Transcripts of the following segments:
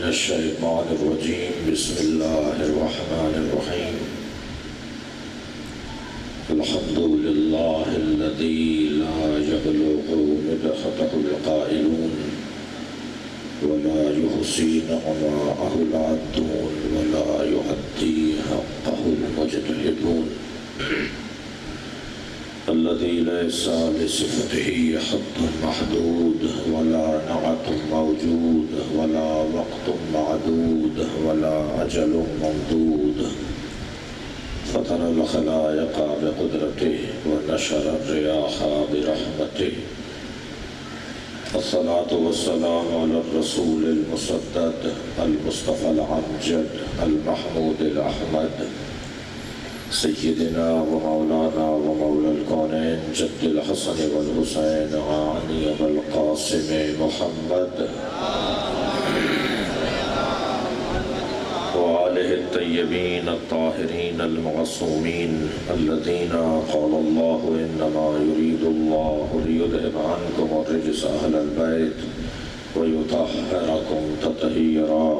الشيطان الرجيم بسم الله الرحمن الرحيم الحمد لله الذي لا يبلغ مدحته القائلون ولا يحصي نعماءه العادون ولا يؤدي حقه المجتهدون الذي ليس لصفته حد محدود ولا نعت موجود ولا وقت معدود ولا أجل ممدود فطر الخلائق بقدرته ونشر الرياح برحمته الصلاة والسلام على الرسول المسدد المصطفى الأمجد المحمود الأحمد سيدنا ومولانا ومولى الكونين جد الحسن والحسين عاني بالقاسم محمد وآله الطيبين الطاهرين المعصومين الذين قال الله إنما يريد الله ليذهب عنكم الرجس أهل البيت ويطهركم تطهيرا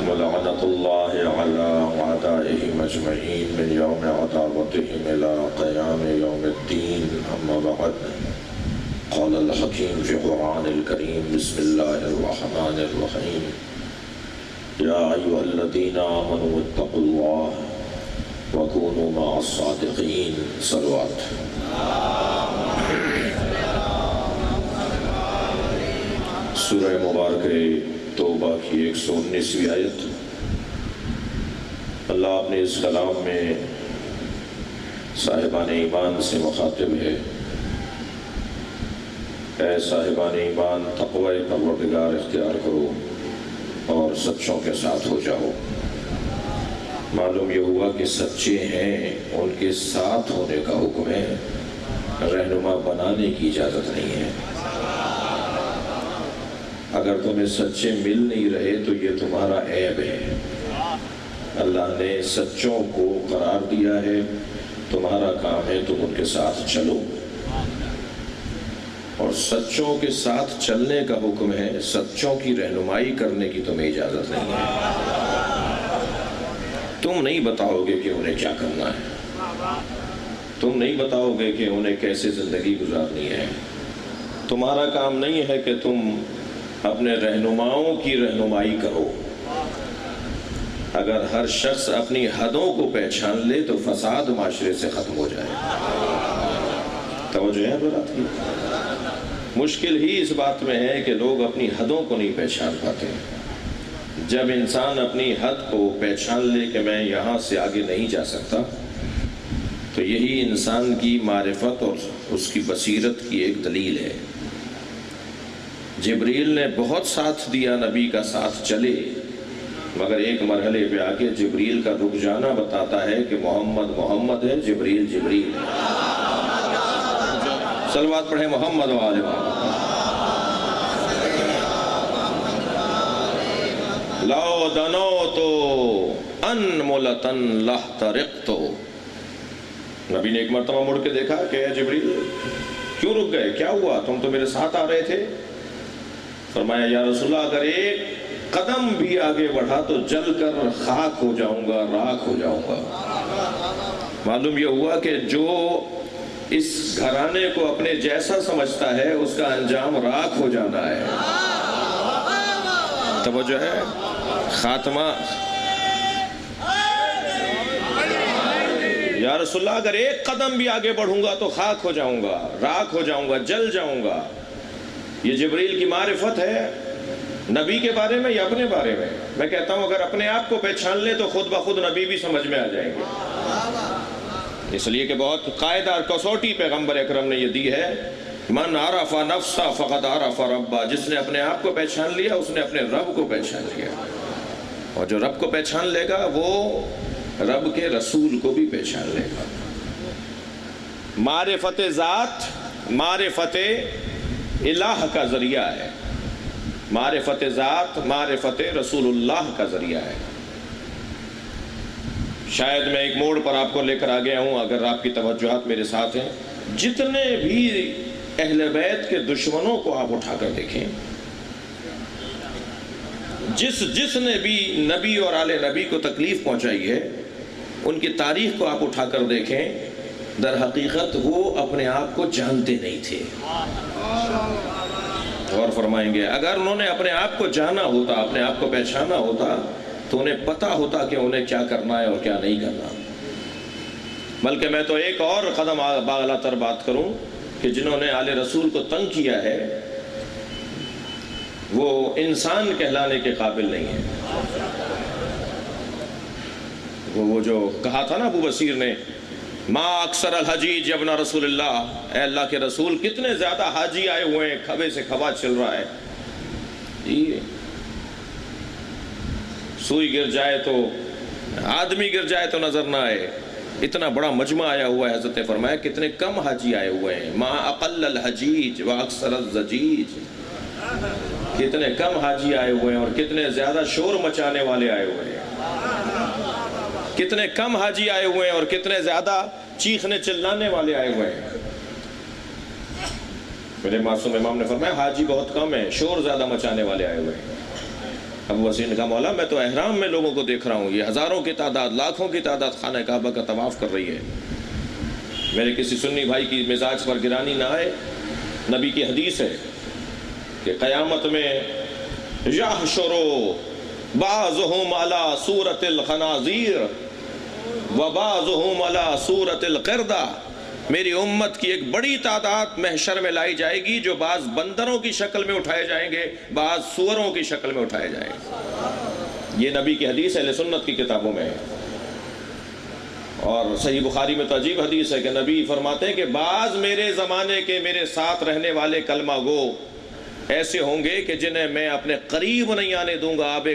ولعنة الله على أعدائهم أجمعين من يوم عداوتهم إلى قيام يوم الدين أما بعد قال الحكيم في القرآن الكريم بسم الله الرحمن الرحيم يا أيها الذين آمنوا اتقوا الله وكونوا مع الصادقين صلوات سورہ مبارکہ توبہ کی 119ویں آیت اللہ اپنے اس کلام میں صاحبان ایمان سے مخاطب ہے اے صاحبان ایمان تقوی پروردگار اختیار کرو اور سچوں کے ساتھ ہو جاؤ معلوم یہ ہوا کہ سچے ہیں ان کے ساتھ ہونے کا حکم ہے رہنما بنانے کی اجازت نہیں ہے اگر تمہیں سچے مل نہیں رہے تو یہ تمہارا عیب ہے اللہ نے سچوں کو قرار دیا ہے تمہارا کام ہے تم ان کے ساتھ چلو اور سچوں کے ساتھ چلنے کا حکم ہے سچوں کی رہنمائی کرنے کی تمہیں اجازت نہیں ہے تم نہیں بتاؤ گے کہ انہیں کیا کرنا ہے تم نہیں بتاؤ گے کہ انہیں کیسے زندگی گزارنی ہے تمہارا کام نہیں ہے کہ تم اپنے رہنماؤں کی رہنمائی کرو اگر ہر شخص اپنی حدوں کو پہچان لے تو فساد معاشرے سے ختم ہو جائے توجہ ہے برات کی مشکل ہی اس بات میں ہے کہ لوگ اپنی حدوں کو نہیں پہچان پاتے جب انسان اپنی حد کو پہچان لے کہ میں یہاں سے آگے نہیں جا سکتا تو یہی انسان کی معرفت اور اس کی بصیرت کی ایک دلیل ہے جبریل نے بہت ساتھ دیا نبی کا ساتھ چلے مگر ایک مرحلے پہ آگے جبریل کا رک جانا بتاتا ہے کہ محمد محمد ہے جبریل جبریل ہے صلوات پڑھیں محمد و آل محمد لو دنوتو انملتن لحترقتو نبی نے ایک مرتبہ مڑ کے دیکھا کہ اے جبریل کیوں رک گئے کیا ہوا تم تو میرے ساتھ آ رہے تھے فرمایا یا رسول اللہ اگر ایک قدم بھی آگے بڑھا تو جل کر خاک ہو جاؤں گا راکھ ہو جاؤں گا معلوم یہ ہوا کہ جو اس گھرانے کو اپنے جیسا سمجھتا ہے اس کا انجام راکھ ہو جانا ہے توجہ ہے خاتمہ یا رسول اللہ اگر ایک قدم بھی آگے بڑھوں گا تو خاک ہو جاؤں گا راکھ ہو جاؤں گا جل جاؤں گا یہ جبریل کی معرفت ہے نبی کے بارے میں یا اپنے بارے میں میں کہتا ہوں اگر اپنے آپ کو پہچان لیں تو خود بخود نبی بھی سمجھ میں آ جائیں گے اس لیے کہ بہت قاعدہ اور کسوٹی پیغمبر اکرم نے یہ دی ہے من عرف نفسہ فقد عرف ربہ جس نے اپنے آپ کو پہچان لیا اس نے اپنے رب کو پہچان لیا اور جو رب کو پہچان لے گا وہ رب کے رسول کو بھی پہچان لے گا معرفت ذات معرفت الہ کا ذریعہ ہے معرفت ذات معرفت رسول اللہ کا ذریعہ ہے شاید میں ایک موڑ پر آپ کو لے کر آ گیا ہوں اگر آپ کی توجہات میرے ساتھ ہیں جتنے بھی اہل بیت کے دشمنوں کو آپ اٹھا کر دیکھیں، جس نے بھی نبی اور آل نبی کو تکلیف پہنچائی ہے ان کی تاریخ کو آپ اٹھا کر دیکھیں، در حقیقت وہ اپنے آپ کو جانتے نہیں تھے۔ غور فرمائیں گے، اگر انہوں نے اپنے آپ کو جانا ہوتا، اپنے آپ کو پہچانا ہوتا تو انہیں پتا ہوتا کہ انہیں کیا کرنا ہے اور کیا نہیں کرنا۔ بلکہ میں تو ایک اور قدم بالا تر بات کروں کہ جنہوں نے آل رسول کو تنگ کیا ہے وہ انسان کہلانے کے قابل نہیں ہے۔ وہ جو کہا تھا نا ابو بصیر نے، ما اکثر الحجیج ابن رسول اللہ، اے اللہ کے رسول کتنے زیادہ حاجی آئے ہوئے ہیں، کھبے سے کھبا چل رہا ہے، سوئی گر جائے تو آدمی گر جائے تو نظر نہ آئے، اتنا بڑا مجمع آیا ہوا ہے۔ حضرت نے فرمایا کتنے کم حاجی آئے ہوئے ہیں، ما اقل الحجیج و اکثر الزجیج، کتنے کم حاجی آئے ہوئے ہیں اور کتنے زیادہ شور مچانے والے آئے ہوئے ہیں، کتنے کم حاجی آئے ہوئے ہیں اور کتنے زیادہ چیخنے چلانے والے آئے ہوئے ہیں۔ میرے معصوم امام نے فرمایا حاجی بہت کم ہے، شور زیادہ مچانے والے آئے ہوئے ہیں۔ ابو وسیع نے کہا مولا میں تو احرام میں لوگوں کو دیکھ رہا ہوں، یہ ہزاروں کی تعداد، لاکھوں کی تعداد خانہ کعبہ کا طواف کر رہی ہے۔ میرے کسی سنی بھائی کی مزاج پر گرانی نہ آئے، نبی کی حدیث ہے کہ قیامت میں یحشروا بعضهم على صورت الخنازیر وبعضهم على صورت القردہ، میری امت کی ایک بڑی تعداد محشر میں لائی جائے گی جو بعض بندروں کی شکل میں اٹھائے جائیں گے، بعض سوروں کی شکل میں اٹھائے جائیں گے۔ یہ نبی کی حدیث اہل سنت کی کتابوں میں ہے، اور صحیح بخاری میں تو عجیب حدیث ہے کہ نبی فرماتے ہیں کہ بعض میرے زمانے کے میرے ساتھ رہنے والے کلمہ گو ایسے ہوں گے کہ جنہیں میں اپنے قریب نہیں آنے دوں گا، آب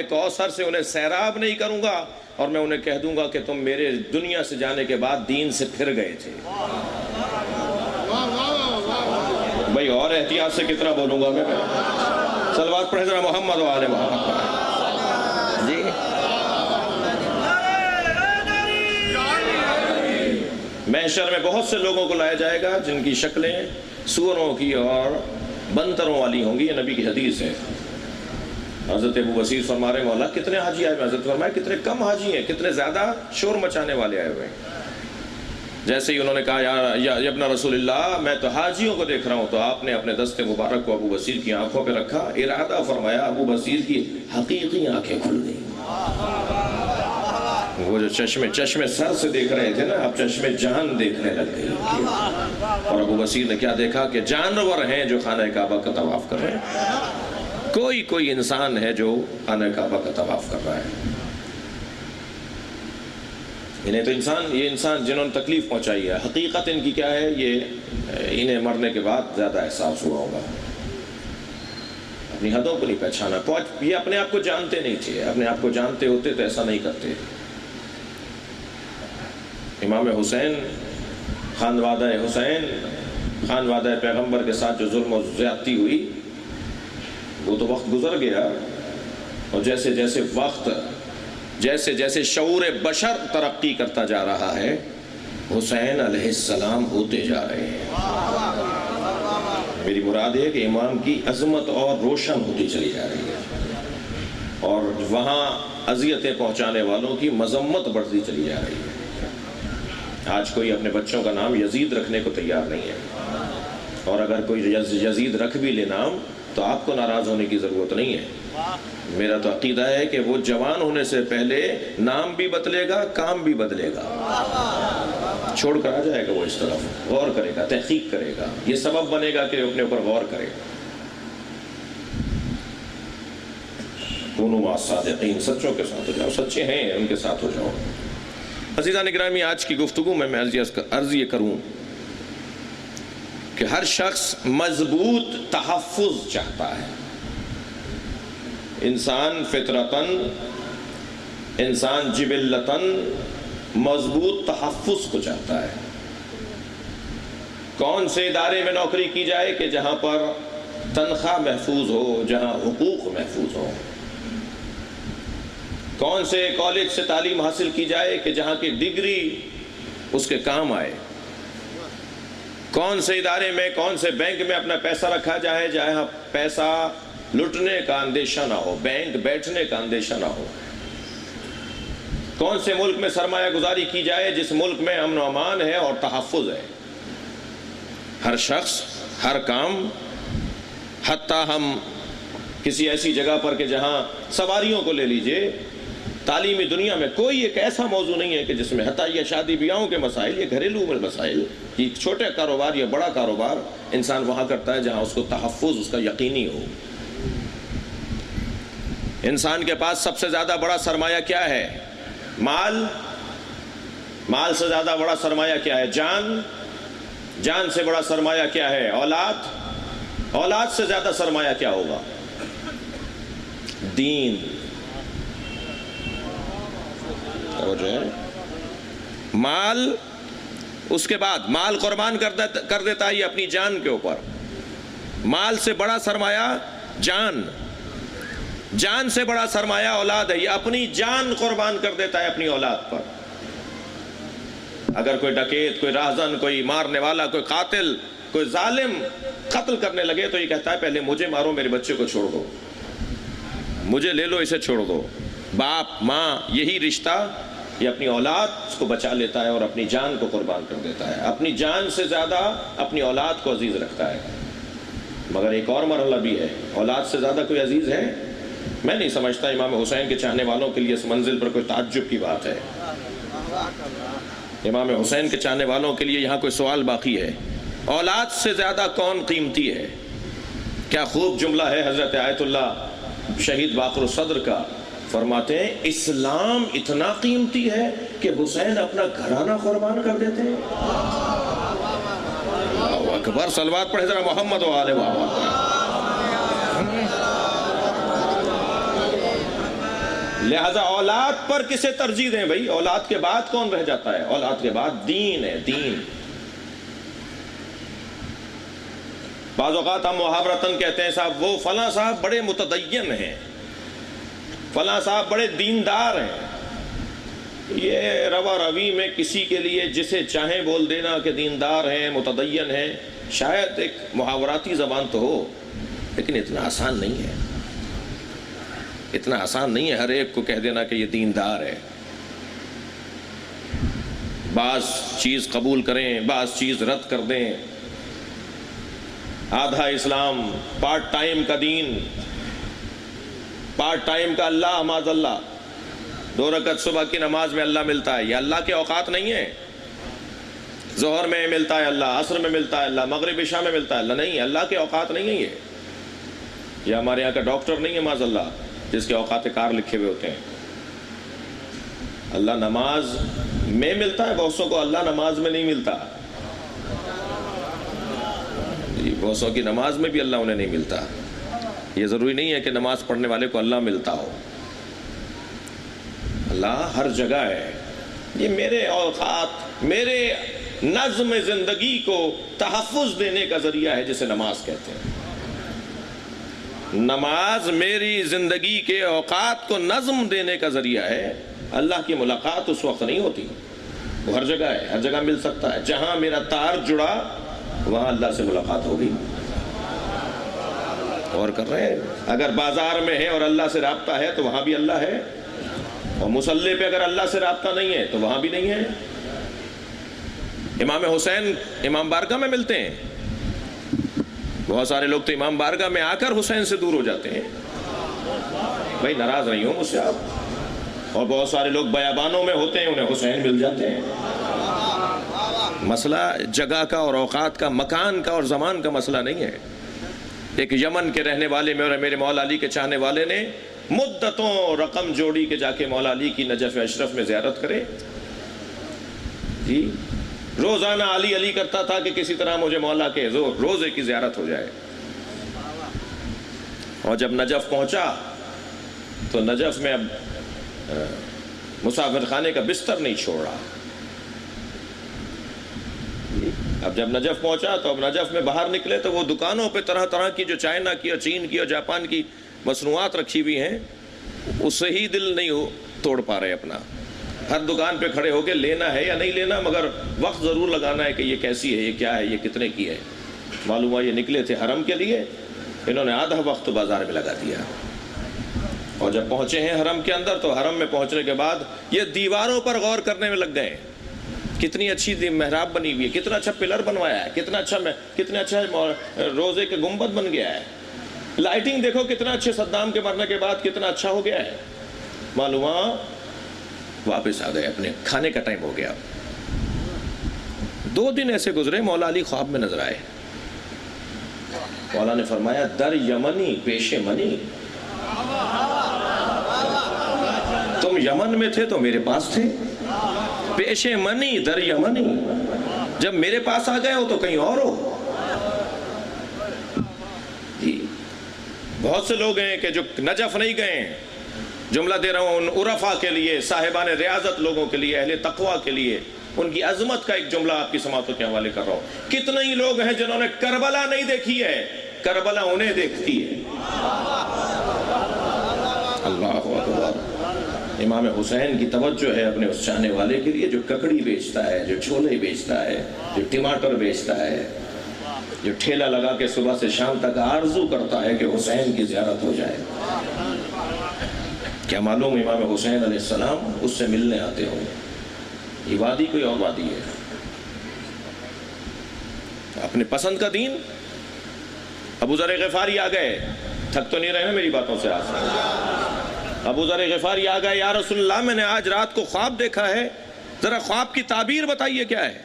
کوثر سے انہیں سیراب نہیں کروں گا، اور میں انہیں کہہ دوں گا کہ تم میرے دنیا سے جانے کے بعد دین سے پھر گئے تھے۔ بھائی اور احتیاط سے کتنا بولوں گا میں، صلوات پڑھیں ذرا محمد و آل محمد۔ جی محشر میں بہت سے لوگوں کو لایا جائے گا جن کی شکلیں سوروں کی اور بندروں والی ہوں گی، یہ نبی کی حدیث ہے۔ حضرت ابو بصیر فرما رہے مولا کتنے حاجی آئے ہوئے، حضرت فرمایا کتنے کم حاجی ہیں، کتنے زیادہ شور مچانے والے آئے ہوئے ہیں۔ جیسے ہی انہوں نے کہا یا ابن رسول اللہ میں تو حاجیوں کو دیکھ رہا ہوں، تو آپ نے اپنے دست مبارک کو ابو بصیر کی آنکھوں پہ رکھا، ارادہ فرمایا، ابو بصیر کی حقیقی آنکھیں کھل گئیں۔ وہ جو چشمے سر سے دیکھ رہے تھے نا، اب چشمے جان دیکھنے لگ گئی، اور ابو بصیر نے کیا دیکھا کہ جانور ہیں جو خانہ کعبہ کا طواف کر رہے ہیں، کوئی انسان ہے جو خانہ کعبہ کا طواف کر رہا ہے۔ انہیں تو یہ انسان جنہوں نے تکلیف پہنچائی ہے، حقیقت ان کی کیا ہے یہ انہیں مرنے کے بعد زیادہ احساس ہوا ہوگا۔ اپنی حدوں کو نہیں پہچانا، یہ اپنے آپ کو جانتے نہیں تھے، اپنے آپ کو جانتے ہوتے تو ایسا نہیں کرتے۔ امام حسین، خانوادہ حسین، خانوادہ پیغمبر کے ساتھ جو ظلم و زیادتی ہوئی وہ تو وقت گزر گیا، اور جیسے جیسے شعور بشر ترقی کرتا جا رہا ہے، حسین علیہ السلام ہوتے جا رہے ہیں۔ میری مراد ہے کہ امام کی عظمت اور روشن ہوتی چلی جا رہی ہے، اور وہاں اذیتیں پہنچانے والوں کی مذمت بڑھتی چلی جا رہی ہے۔ آج کوئی اپنے بچوں کا نام یزید رکھنے کو تیار نہیں ہے، اور اگر کوئی یزید رکھ بھی لے نام تو آپ کو ناراض ہونے کی ضرورت نہیں ہے۔ میرا تو عقیدہ ہے کہ وہ جوان ہونے سے پہلے نام بھی بدلے گا، کام بھی بدلے گا، چھوڑ کر آ جائے گا، وہ اس طرف غور کرے گا، تحقیق کرے گا، یہ سبب بنے گا کہ اپنے اوپر غور کرے۔ کونوا مع الصادقین، سچوں کے ساتھ ہو جاؤ، سچے ہیں ان کے ساتھ ہو جاؤ۔ عزیزان گرامی، آج کی گفتگو میں عرض یہ کروں کہ ہر شخص مضبوط تحفظ چاہتا ہے۔ انسان فطرتاً، انسان جبلتاً مضبوط تحفظ کو چاہتا ہے۔ کون سے ادارے میں نوکری کی جائے کہ جہاں پر تنخواہ محفوظ ہو، جہاں حقوق محفوظ ہو؟ کون سے کالج سے تعلیم حاصل کی جائے کہ جہاں کی ڈگری اس کے کام آئے؟ کون سے ادارے میں، کون سے بینک میں اپنا پیسہ رکھا جائے جہاں پیسہ لٹنے کا اندیشہ نہ ہو، بینک بیٹھنے کا اندیشہ نہ ہو؟ کون سے ملک میں سرمایہ گزاری کی جائے جس ملک میں امن و امان ہے اور تحفظ ہے؟ ہر شخص، ہر کام، حتیٰ ہم کسی ایسی جگہ پر کہ جہاں سواریوں کو لے لیجئے، تعلیمی دنیا میں کوئی ایک ایسا موضوع نہیں ہے کہ جس میں، حتیٰ یہ شادی بیاہوں کے مسائل، یہ گھریلو مسائل، یہ چھوٹے کاروبار یا بڑا کاروبار انسان وہاں کرتا ہے جہاں اس کو تحفظ اس کا یقینی ہو۔ انسان کے پاس سب سے زیادہ بڑا سرمایہ کیا ہے؟ مال۔ مال سے زیادہ بڑا سرمایہ کیا ہے؟ جان۔ جان سے بڑا سرمایہ کیا ہے؟ اولاد۔ اولاد سے زیادہ سرمایہ کیا ہوگا؟ دین۔ مال، اس کے بعد مال قربان کر دیتا ہے یہ اپنی جان کے اوپر۔ مال سے بڑا سرمایہ جان، جان سے بڑا سرمایہ اولاد ہے، یہ اپنی جان قربان کر دیتا ہے اپنی اولاد پر۔ اگر کوئی ڈکیت، کوئی راہزن، کوئی مارنے والا، کوئی قاتل، کوئی ظالم قتل کرنے لگے تو یہ کہتا ہے پہلے مجھے مارو، میرے بچے کو چھوڑ دو، مجھے لے لو، اسے چھوڑ دو۔ باپ ماں یہی رشتہ، یہ اپنی اولاد کو بچا لیتا ہے اور اپنی جان کو قربان کر دیتا ہے، اپنی جان سے زیادہ اپنی اولاد کو عزیز رکھتا ہے۔ مگر ایک اور مرحلہ بھی ہے، اولاد سے زیادہ کوئی عزیز ہے؟ میں نہیں سمجھتا امام حسین کے چاہنے والوں کے لیے اس منزل پر کوئی تعجب کی بات ہے۔ امام حسین کے چاہنے والوں کے لیے یہاں کوئی سوال باقی ہے، اولاد سے زیادہ کون قیمتی ہے؟ کیا خوب جملہ ہے حضرت آیت اللہ شہید باقر الصدر کا، فرماتے ہیں اسلام اتنا قیمتی ہے کہ حسین اپنا گھرانہ قربان کر دیتے ہیں۔ اللہ اکبر، صلوات پڑھیں ذرا محمد و آل محمد۔ لہذا اولاد پر کسے ترجیح دیں بھائی؟ اولاد کے بعد کون رہ جاتا ہے؟ اولاد کے بعد دین ہے، دین۔ بعض اوقات ہم محاورتاً کہتے ہیں صاحب وہ فلاں صاحب بڑے متدین ہیں، فلاں صاحب بڑے دیندار ہیں۔ یہ روا روی میں کسی کے لیے جسے چاہیں بول دینا کہ دیندار ہیں، متدین ہیں، شاید ایک محاوراتی زبان تو ہو، لیکن اتنا آسان نہیں ہے، اتنا آسان نہیں ہے ہر ایک کو کہہ دینا کہ یہ دیندار ہے۔ بعض چیز قبول کریں، بعض چیز رد کر دیں۔ آدھا اسلام، پارٹ ٹائم کا دین، پارٹ ٹائم کا اللہ، معاذ اللہ۔ 2 رکعت صبح کی نماز میں اللہ ملتا ہے، یہ اللہ کے اوقات نہیں ہے۔ ظہر میں ملتا ہے اللہ، عصر میں ملتا ہے اللہ، مغرب عشاء میں ملتا ہے اللہ، نہیں، اللہ کے اوقات نہیں ہیں یہ ہمارے یہاں کا ڈاکٹر نہیں ہے معاذ اللہ جس کے اوقات کار لکھے ہوئے ہوتے ہیں۔ اللہ نماز میں ملتا ہے، بہتوں کو اللہ نماز میں نہیں ملتا، بہتوں کی نماز میں بھی اللہ انہیں نہیں ملتا۔ یہ ضروری نہیں ہے کہ نماز پڑھنے والے کو اللہ ملتا ہو، اللہ ہر جگہ ہے۔ یہ میرے اوقات، میرے نظم زندگی کو تحفظ دینے کا ذریعہ ہے جسے نماز کہتے ہیں۔ نماز میری زندگی کے اوقات کو نظم دینے کا ذریعہ ہے۔ اللہ کی ملاقات اس وقت نہیں ہوتی، وہ ہر جگہ ہے، ہر جگہ مل سکتا ہے۔ جہاں میرا تار جڑا وہاں اللہ سے ملاقات ہوگی۔ اور کر رہے ہیں، اگر بازار میں ہے اور اللہ سے رابطہ ہے تو وہاں بھی اللہ ہے، اور مصلی پہ اگر اللہ سے رابطہ نہیں ہے تو وہاں بھی نہیں ہے۔ امام حسین امام بارگاہ میں ملتے ہیں، بہت سارے لوگ تو امام بارگاہ میں آ کر حسین سے دور ہو جاتے ہیں۔ بھائی ناراض نہیں ہو مجھ سے آپ، اور بہت سارے لوگ بیابانوں میں ہوتے ہیں، انہیں حسین مل جاتے ہیں۔ مسئلہ جگہ کا اور اوقات کا، مکان کا اور زمان کا مسئلہ نہیں ہے۔ ایک یمن کے رہنے والے میں اور میرے مولا علی کے چاہنے والے نے مدتوں رقم جوڑی کہ جا کے مولا علی کی نجف اشرف میں زیارت کرے، جی روزانہ علی علی کرتا تھا کہ کسی طرح مجھے مولا کے روزے کی زیارت ہو جائے۔ اور جب نجف پہنچا تو نجف میں اب مسافر خانے کا بستر نہیں چھوڑا۔ اب جب نجف پہنچا تو اب نجف میں باہر نکلے تو وہ دکانوں پہ طرح طرح کی جو چائنا کی اور چین کی اور جاپان کی مصنوعات رکھی ہوئی ہیں، اس سے ہی دل نہیں توڑ پا رہے اپنا۔ ہر دکان پہ کھڑے ہو کے لینا ہے یا نہیں لینا، مگر وقت ضرور لگانا ہے کہ یہ کیسی ہے، یہ کیا ہے، یہ کتنے کی ہے۔ معلوم ہوا یہ نکلے تھے حرم کے لیے، انہوں نے آدھا وقت بازار میں لگا دیا، اور جب پہنچے ہیں حرم کے اندر تو حرم میں پہنچنے کے بعد یہ دیواروں پر غور کرنے میں لگ گئے، کتنی اچھی محراب بنی ہوئی ہے، کتنا اچھا پلر بنوایا ہے، کتنا اچھا روزے کے گنبد بن گیا ہے، لائٹنگ دیکھو کتنا اچھے، صدام کے مرنے کے بعد کتنا اچھا ہو گیا ہے۔ معلوم واپس آ گئے، اپنے کھانے کا ٹائم ہو گیا۔ 2 دن ایسے گزرے، مولا علی خواب میں نظر آئے۔ مولا نے فرمایا در یمنی پیش منی، تم یمن میں تھے تو میرے پاس تھے، پیش منی در یمنی، جب میرے پاس آ گئے ہو تو کہیں اور ہو۔ بہت سے لوگ ہیں کہ جو نجف نہیں گئے ہیں، جملہ دے رہا ہوں ان عرفا کے لیے، صاحبان ریاضت لوگوں کے لیے، اہل تقوی کے لیے، ان کی عظمت کا ایک جملہ آپ کی سماعتوں کے حوالے کر رہا ہوں۔ کتنے ہی لوگ ہیں جنہوں نے کربلا نہیں دیکھی ہے، کربلا انہیں دیکھتی ہے۔ اللہ اکبر۔ امام حسین کی توجہ ہے اپنے اس چاہنے والے کے لیے جو ککڑی بیچتا ہے، جو چھولے بیچتا ہے، جو ٹماٹر بیچتا ہے، جو ٹھیلا لگا کے صبح سے شام تک آرزو کرتا ہے کہ حسین کی زیارت ہو جائے۔ کیا معلوم امام حسین علیہ السلام اس سے ملنے آتے ہوں، یہ وادی کوئی اور وادی ہے۔ اپنے پسند کا دین۔ ابو ذر غفاری آ گئے، تھک تو نہیں رہے نا میری باتوں سے آج؟ ابو ذر غفاری آ گئے، یا رسول اللہ میں نے آج رات کو خواب دیکھا ہے، ذرا خواب کی تعبیر بتائیے کیا ہے۔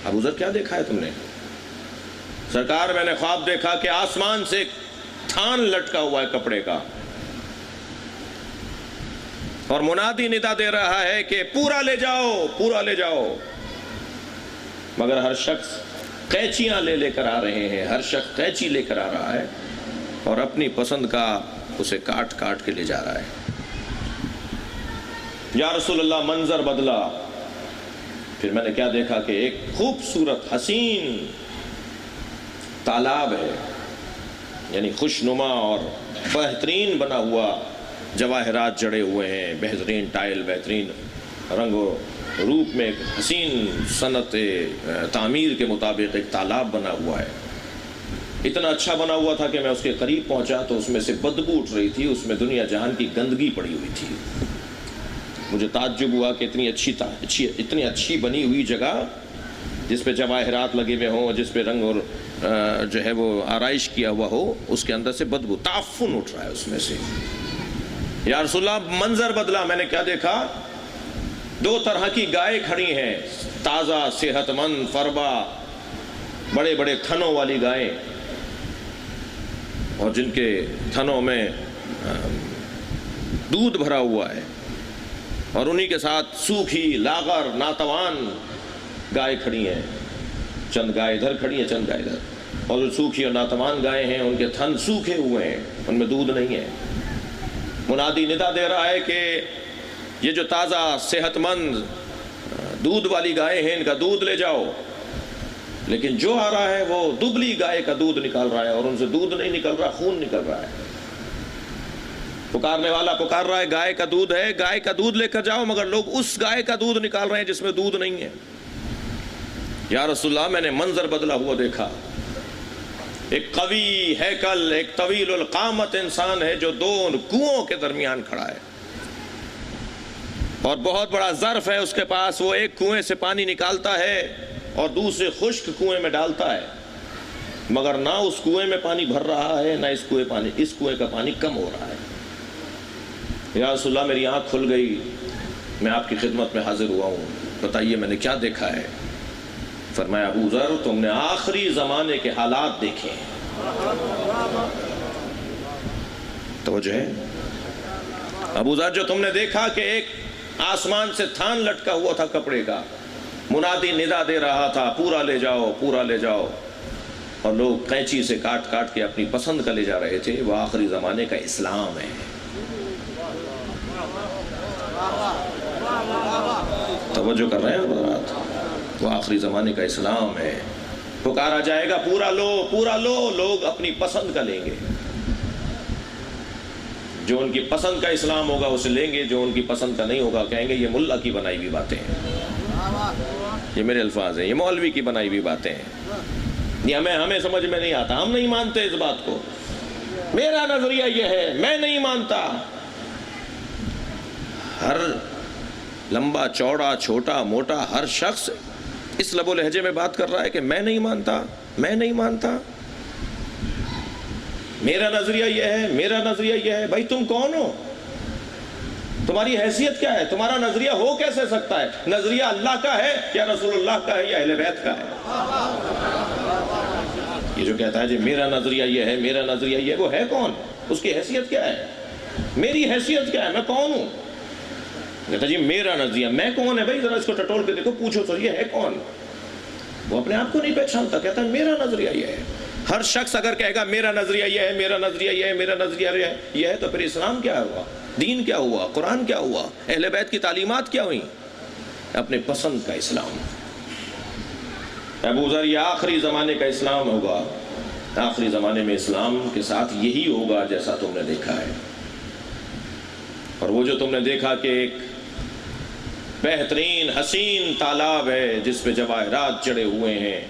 ابو ذر کیا دیکھا ہے تم نے؟ سرکار میں نے خواب دیکھا کہ آسمان سے ایک تھان لٹکا ہوا ہے کپڑے کا، اور منادی ندا دے رہا ہے کہ پورا لے جاؤ، پورا لے جاؤ، مگر ہر شخص قینچیاں لے کر آ رہے ہیں، ہر شخص قینچی لے کر آ رہا ہے اور اپنی پسند کا اسے کاٹ کاٹ کے لے جا رہا ہے۔ یا رسول اللہ منظر بدلا، پھر میں نے کیا دیکھا کہ ایک خوبصورت حسین تالاب ہے، یعنی خوشنما اور بہترین بنا ہوا، جواہرات جڑے ہوئے ہیں، بہترین ٹائل، بہترین رنگ و روپ میں، ایک حسین صنعت تعمیر کے مطابق ایک تالاب بنا ہوا ہے۔ اتنا اچھا بنا ہوا تھا کہ میں اس کے قریب پہنچا تو اس میں سے بدبو اٹھ رہی تھی، اس میں دنیا جہان کی گندگی پڑی ہوئی تھی۔ مجھے تعجب ہوا کہ اتنی اچھی بنی ہوئی جگہ جس پہ جواہرات لگے ہوئے ہوں، جس پہ رنگ اور جو ہے وہ آرائش کیا ہوا ہو، اس کے اندر سے بدبو، تعفن اٹھ رہا ہے اس میں سے۔ یا رسول اللہ منظر بدلا، میں نے کیا دیکھا؟ 2 طرح کی گائے کھڑی ہیں، تازہ صحت مند فربا، بڑے بڑے تھنوں والی گائیں، اور جن کے تھنوں میں دودھ بھرا ہوا ہے، اور انہی کے ساتھ سوکھی لاغر ناتوان گائے کھڑی ہیں، چند گائے ادھر کھڑی ہیں، چند گائے ادھر، اور جو سوکھی اور ناتوان گائے ہیں ان کے تھن سوکھے ہوئے ہیں، ان میں دودھ نہیں ہے۔ منادی ندا دے رہا ہے کہ یہ جو تازہ صحت مند دودھ والی گائے ہیں ان کا دودھ لے جاؤ، لیکن جو آ رہا ہے وہ دبلی گائے کا دودھ نکال رہا ہے، اور ان سے دودھ نہیں نکل رہا، خون نکل رہا ہے۔ پکارنے والا پکار رہا ہے گائے کا دودھ ہے، گائے کا دودھ لے کر جاؤ، مگر لوگ اس گائے کا دودھ نکال رہے ہیں جس میں دودھ نہیں ہے۔ یا رسول اللہ میں نے منظر بدلا ہوا دیکھا، ایک قوی ہیکل، ایک طویل القامت انسان ہے جو 2 کنووں کے درمیان کھڑا ہے، اور بہت بڑا ظرف ہے اس کے پاس، وہ ایک کنویں سے پانی نکالتا ہے اور دوسرے خشک کنویں میں ڈالتا ہے، مگر نہ اس کنویں میں پانی بھر رہا ہے، نہ اس کنویں کا پانی کم ہو رہا ہے۔ یا رسول اللہ میری آنکھ کھل گئی، میں آپ کی خدمت میں حاضر ہوا ہوں، بتائیے میں نے کیا دیکھا ہے؟ فرمایا ابو ذر تم نے آخری زمانے کے حالات دیکھے ہیں۔ توجہ ہے؟ ابو ذر جو تم نے دیکھا کہ ایک آسمان سے تھان لٹکا ہوا تھا کپڑے کا، منادی ندا دے رہا تھا پورا لے جاؤ، پورا لے جاؤ، اور لوگ قینچی سے کاٹ کاٹ کے اپنی پسند کا لے جا رہے تھے، وہ آخری زمانے کا اسلام ہے۔ توجہ کر رہے ہیں حضرات؟ وہ آخری زمانے کا اسلام ہے۔ پکارا جائے گا پورا لو، پورا لو، لوگ اپنی پسند کا لیں گے۔ جو ان کی پسند کا اسلام ہوگا اسے لیں گے، جو ان کی پسند کا نہیں ہوگا کہیں گے یہ ملا کی بنائی ہوئی باتیں ہیں، یہ میرے الفاظ ہیں، یہ مولوی کی بنائی ہوئی باتیں ہیں، یہ ہمیں سمجھ میں نہیں آتا، ہم نہیں مانتے اس بات کو، میرا نظریہ یہ ہے، میں نہیں مانتا۔ ہر لمبا چوڑا چھوٹا موٹا ہر شخص اس لب و لہجے میں بات کر رہا ہے کہ میں نہیں مانتا، میں نہیں مانتا، میرا نظریہ یہ ہے، میرا نظریہ یہ ہے۔ بھائی تم کون ہو؟ تمہاری حیثیت کیا ہے؟ تمہارا نظریہ ہو کیسے سکتا ہے؟ نظریہ اللہ کا ہے یا رسول اللہ کا ہے یا اہل بیت کا ہے؟ یہ جو کہتا ہے جی میرا نظریہ یہ ہے، میرا نظریہ یہ ہے، وہ ہے کون؟ اس کی حیثیت کیا ہے؟ میری حیثیت کیا ہے؟ میں کون ہوں؟ کہتا جی میرا نظریہ، میں کون ہے بھائی؟ ذرا اس کو ٹٹول کے دیکھو، پوچھو تو یہ ہے کون؟ وہ اپنے آپ کو نہیں پہچانتا، کہتا ہے میرا نظریہ یہ ہے۔ ہر شخص اگر کہے گا میرا نظریہ یہ ہے، میرا نظریہ یہ ہے، میرا نظریہ یہ ہے، تو پھر اسلام کیا ہوا؟ دین کیا ہوا؟ قرآن کیا ہوا؟ اہل بیت کی تعلیمات کیا ہوئیں؟ اپنے پسند کا اسلام۔ ابو ذر، یہ آخری زمانے کا اسلام ہوگا، آخری زمانے میں اسلام کے ساتھ یہی ہوگا جیسا تم نے دیکھا ہے۔ اور وہ جو تم نے دیکھا کہ ایک بہترین حسین تالاب ہے جس پہ جواہرات چڑھے ہوئے ہیں،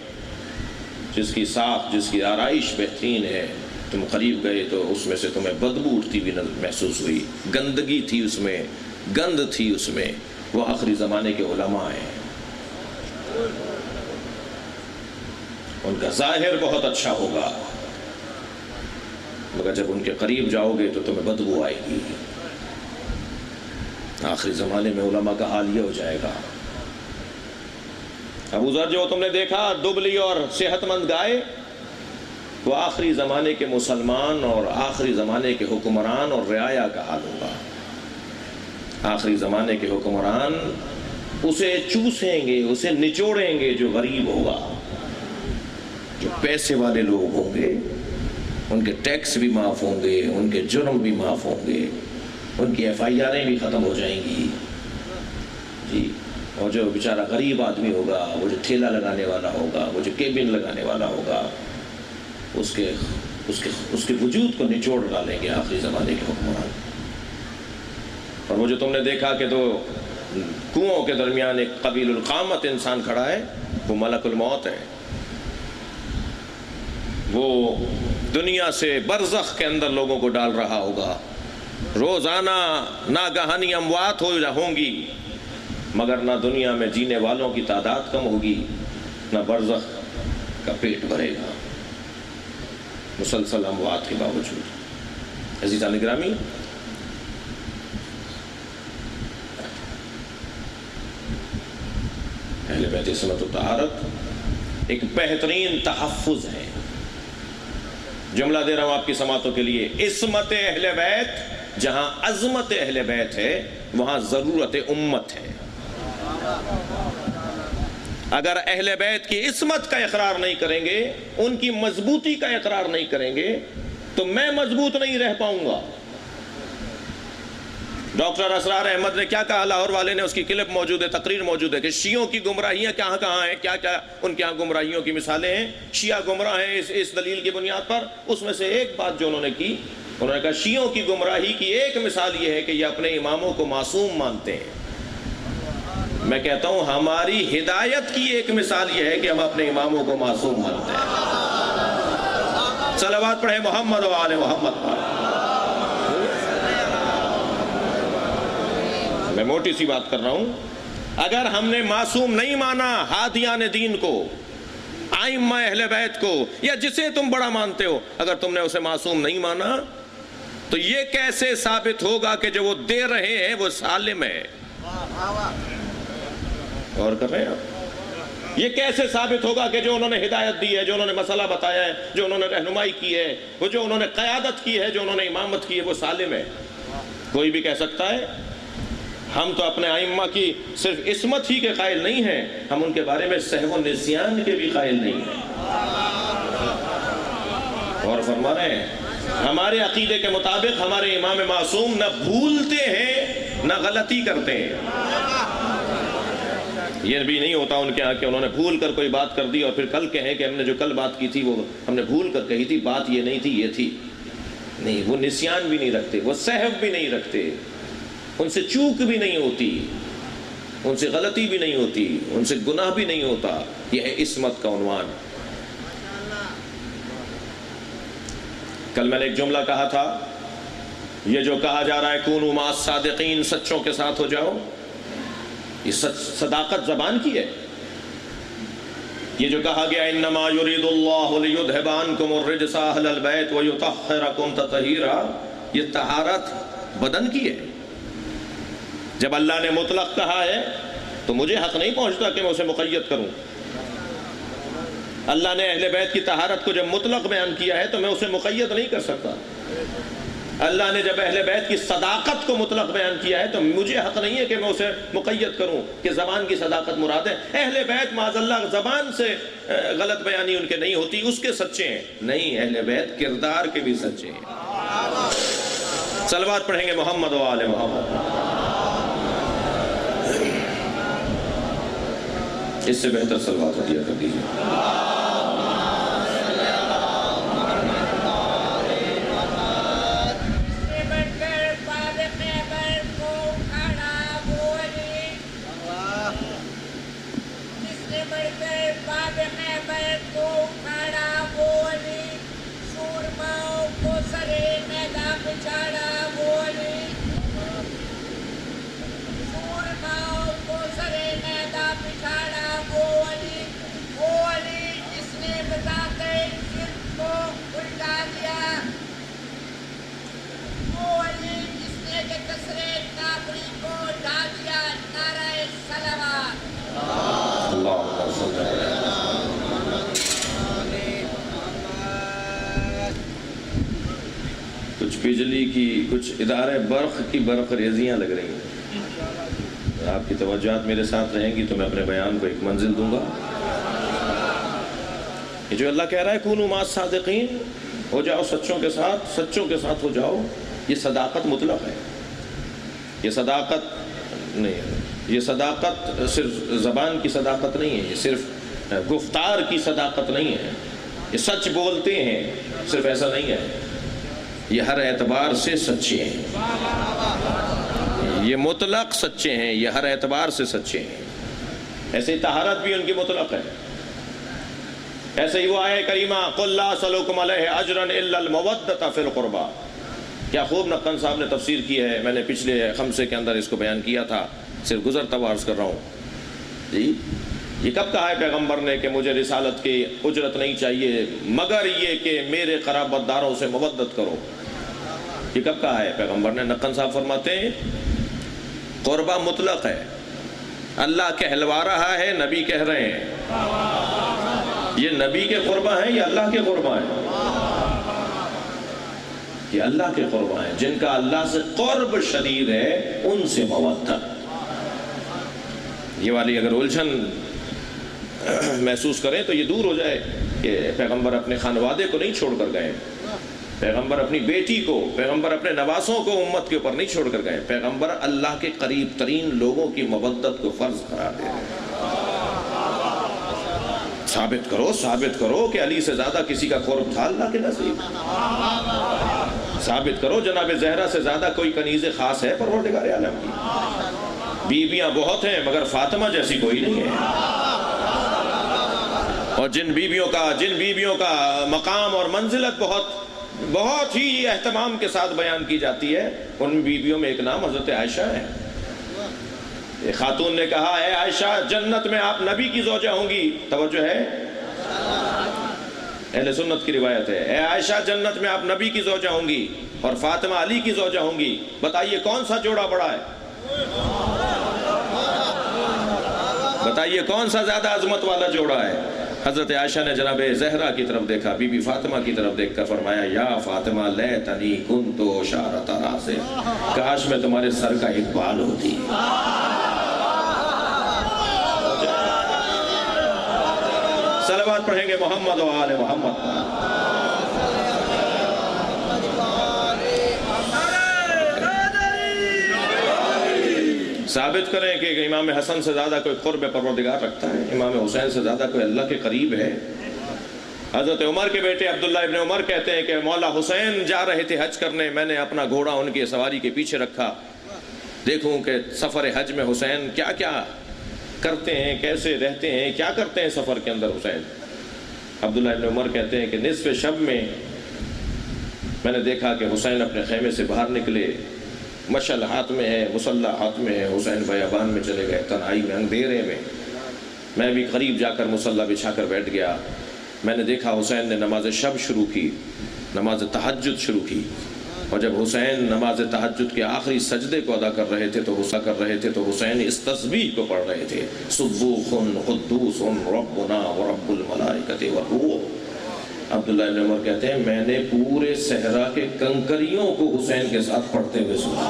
جس کی ساخت، جس کی آرائش بہترین ہے، تم قریب گئے تو اس میں سے تمہیں بدبو اٹھتی ہوئی محسوس ہوئی، گندگی تھی اس میں، گند تھی اس میں۔ وہ آخری زمانے کے علماء ہیں، ان کا ظاہر بہت اچھا ہوگا مگر جب ان کے قریب جاؤ گے تو تمہیں بدبو آئے گی۔ آخری زمانے میں علماء کا حال یہ ہو جائے گا۔ ابو ذر جو تم نے دیکھا دبلی اور صحت مند گائے، وہ آخری زمانے کے مسلمان اور آخری زمانے کے حکمران اور رعایا کا حال ہوگا۔ آخری زمانے کے حکمران اسے چوسیں گے، اسے نچوڑیں گے جو غریب ہوگا۔ جو پیسے والے لوگ ہوں گے ان کے ٹیکس بھی معاف ہوں گے، ان کے جرم بھی معاف ہوں گے، ان کی ایف آئی آریں بھی ختم ہو جائیں گی جی۔ اور جو بیچارہ غریب آدمی ہوگا، وہ جو ٹھیلا لگانے والا ہوگا، وہ جو کیبن لگانے والا ہوگا، اس کے وجود کو نچوڑ ڈالیں گے آخری زمانے کے حکمران۔ اور وہ جو تم نے دیکھا کہ دو کنوؤں کے درمیان ایک قبیل القامت انسان کھڑا ہے، وہ ملک الموت ہے۔ وہ دنیا سے برزخ کے اندر لوگوں کو ڈال رہا ہوگا۔ روزانہ ناگہانی اموات ہوں گی، مگر نہ دنیا میں جینے والوں کی تعداد کم ہوگی، نہ برزخ کا پیٹ بھرے گا، مسلسل اموات کے باوجود۔ عزیزان گرامی، اہل بیت عصمت و طہارت ایک بہترین تحفظ ہے۔ جملہ دے رہا ہوں آپ کی سماعتوں کے لیے، عصمت اہل بیت، جہاں عظمت اہل بیت ہے وہاں ضرورت امت ہے۔ اگر اہل بیت کی عصمت کا اقرار نہیں کریں گے، ان کی مضبوطی کا اقرار نہیں کریں گے، تو میں مضبوط نہیں رہ پاؤں گا۔ ڈاکٹر اسرار احمد نے کیا کہا، لاہور والے نے، اس کی کلپ موجود ہے، تقریر موجود ہے، کہ شیعوں کی گمراہیاں کہاں کہاں ہیں، کیا کیا ان کے ہاں گمراہیوں کی مثالیں ہیں۔ شیعہ گمراہ ہیں اس دلیل کی بنیاد پر۔ اس میں سے ایک بات جو انہوں نے کی، انہوں نے کہا شیعوں کی گمراہی کی ایک مثال یہ ہے کہ یہ اپنے اماموں کو معصوم مانتے ہیں۔ میں کہتا ہوں ہماری ہدایت کی ایک مثال یہ ہے کہ ہم اپنے اماموں کو معصوم مانتے ہیں۔ صلوات پڑھیں محمد و آل محمد پر۔ میں موٹی سی بات کر رہا ہوں، اگر ہم نے معصوم نہیں مانا ہادیان دین کو، ائمہ اہل بیت کو، یا جسے تم بڑا مانتے ہو، اگر تم نے اسے معصوم نہیں مانا تو یہ کیسے ثابت ہوگا کہ جو وہ دے رہے ہیں وہ سالم ہے؟ غور کر رہے ہیں آپ؟ یہ کیسے ثابت ہوگا کہ جو انہوں نے ہدایت دی ہے، جو انہوں نے مسئلہ بتایا ہے، جو انہوں نے رہنمائی کی ہے، وہ جو انہوں نے قیادت کی ہے، جو انہوں نے امامت کی ہے، وہ سالم ہے؟ کوئی بھی کہہ سکتا ہے؟ ہم تو اپنے ائمہ کی صرف عصمت ہی کے قائل نہیں ہیں، ہم ان کے بارے میں سہو و نسیان کے بھی قائل نہیں ہیں۔ اور فرما رہے ہیں ہمارے عقیدے کے مطابق ہمارے امام معصوم نہ بھولتے ہیں نہ غلطی کرتے ہیں۔ یہ بھی نہیں ہوتا ان کے ہاں کہ انہوں نے بھول کر کوئی بات کر دی اور پھر کل کہیں کہ ہم نے جو کل بات کی تھی وہ ہم نے بھول کر کہی تھی، بات یہ نہیں تھی، یہ تھی۔ نہیں، وہ نسیان بھی نہیں رکھتے، وہ سہو بھی نہیں رکھتے، ان سے چوک بھی نہیں ہوتی، ان سے غلطی بھی نہیں ہوتی، ان سے گناہ بھی نہیں ہوتا۔ یہ ہے عصمت کا عنوان۔ کل میں نے ایک جملہ کہا تھا، یہ جو کہا جا رہا ہے کونوا مع الصادقین، سچوں کے ساتھ ہو جاؤ، یہ صداقت زبان کی ہے۔ یہ جو کہا گیا انما یرید اللہ لیذھب عنکم الرجس اہل البیت ویطہرکم تطہیرا، یہ طہارت بدن کی ہے۔ جب اللہ نے مطلق کہا ہے تو مجھے حق نہیں پہنچتا کہ میں اسے مقید کروں۔ اللہ نے اہل بیت کی طہارت کو جب مطلق بیان کیا ہے تو میں اسے مقید نہیں کر سکتا۔ اللہ نے جب اہل بیت کی صداقت کو مطلق بیان کیا ہے تو مجھے حق نہیں ہے کہ میں اسے مقید کروں کہ زبان کی صداقت مراد ہے۔ اہل بیت معاذ اللہ زبان سے غلط بیانی ان کے نہیں ہوتی، اس کے سچے ہیں، نہیں، اہل بیت کردار کے بھی سچے ہیں۔ صلوات پڑھیں گے محمد و آل محمد۔ اس سے بہتر صلوات عطیہ کر دیجیے۔ کچھ بجلی کی، کچھ ادارے برق کی برق ریزیاں لگ رہی ہیں۔ آپ کی توجہات میرے ساتھ رہیں گی تو میں اپنے بیان کو ایک منزل دوں گا۔ یہ جو اللہ کہہ رہا ہے کونوا مع الصادقین، ہو جاؤ سچوں کے ساتھ، سچوں کے ساتھ ہو جاؤ، یہ صداقت مطلق ہے۔ یہ صداقت نہیں ہے، یہ صداقت صرف زبان کی صداقت نہیں ہے، یہ صرف گفتار کی صداقت نہیں ہے، یہ سچ بولتے ہیں، صرف ایسا نہیں ہے، یہ ہر اعتبار سے سچے ہیں، یہ مطلق سچے ہیں، یہ ہر اعتبار سے سچے ہیں۔ ایسے ہی طہارت بھی ان کی مطلق ہے۔ ایسے ہی وہ آیہ کریمہ قل لا اسألکم علیہ اجرا الا المودۃ فی القربى، کیا خوب نقن صاحب نے تفسیر کی ہے، میں نے پچھلے خمسے کے اندر اس کو بیان کیا تھا، صرف گزرتا ہوا عرض کر رہا ہوں۔ جی یہ کب کہا ہے پیغمبر نے کہ مجھے رسالت کی اجرت نہیں چاہیے مگر یہ کہ میرے قرابت داروں سے مودت کرو؟ یہ کب کہا ہے پیغمبر نے؟ نقن صاحب فرماتے ہیں قربہ مطلق ہے، اللہ کہلوا رہا ہے، نبی کہہ رہے ہیں۔ یہ نبی کے قربہ ہیں یا اللہ کے قربہ ہیں؟ یہ اللہ کے قربہ ہیں، جن کا اللہ سے قرب شدید ہے ان سے مودت۔ یہ والی اگر الجھن محسوس کریں تو یہ دور ہو جائے کہ پیغمبر اپنے خانوادے کو نہیں چھوڑ کر گئے، پیغمبر اپنی بیٹی کو، پیغمبر اپنے نواسوں کو امت کے اوپر نہیں چھوڑ کر گئے، پیغمبر اللہ کے قریب ترین لوگوں کی مودت کو فرض قرار دے رہے ہیں۔ ثابت کرو کہ علی سے زیادہ کسی کا قرب تھا اللہ کے نزدیک، ثابت کرو جناب زہرا سے زیادہ کوئی کنیز خاص ہے پروردگار عالم کی۔ بیویاں بہت ہیں مگر فاطمہ جیسی کوئی نہیں ہے، اور جن بیویوں کا مقام اور منزلت بہت ہی اہتمام کے ساتھ بیان کی جاتی ہے، ان بیویوں میں ایک نام حضرت عائشہ ہے۔ ایک خاتون نے کہا اے عائشہ جنت میں آپ نبی کی زوجہ ہوں گی، توجہ ہے، اہل سنت کی روایت ہے، اے عائشہ جنت میں آپ نبی کی زوجہ ہوں گی اور فاطمہ علی کی زوجہ ہوں گی، بتائیے کون سا جوڑا بڑا ہے؟ بتائیے کون سا زیادہ عظمت والا جوڑا ہے؟ حضرت عائشہ نے جناب زہرا کی طرف دیکھا، بی بی فاطمہ کی طرف دیکھ کر فرمایا یا فاطمہ لیتنی کنت شعرۃ راسہ، کاش میں تمہارے سر کا ایک بال ہوتی۔ صلوات پڑھیں گے محمد و آل محمد۔ ثابت کریں کہ امام حسن سے زیادہ کوئی قرب پروردگار رکھتا ہے، امام حسین سے زیادہ کوئی اللہ کے قریب ہے، حضرت عمر کے بیٹے عبداللہ ابن عمر کہتے ہیں کہ مولا حسین جا رہے تھے حج کرنے، میں نے اپنا گھوڑا ان کی سواری کے پیچھے رکھا، دیکھوں کہ سفر حج میں حسین کیا کیا کرتے ہیں، کیسے رہتے ہیں، کیا کرتے ہیں سفر کے اندر حسین۔ عبداللہ ابن عمر کہتے ہیں کہ نصف شب میں نے دیکھا کہ حسین اپنے خیمے سے باہر نکلے، مشعل ہاتھ میں ہے، مسلح ہاتھ میں ہے، حسین بیابان میں چلے گئے، تنہائی میں، اندھیرے میں بھی قریب جا کر مسلح بچھا کر بیٹھ گیا۔ میں نے دیکھا حسین نے نماز شب شروع کی، نماز تہجد شروع کی، اور جب حسین نماز تہجد کے آخری سجدے کو ادا کر رہے تھے تو حسین اس تسبیح کو پڑھ رہے تھے، سبوح قدوس ربنا ورب الملائکۃ والروح۔ عبداللہ ابن عمر کہتے ہیں میں نے پورے صحرا کے کنکریوں کو حسین کے ساتھ پڑھتے ہوئے سنا۔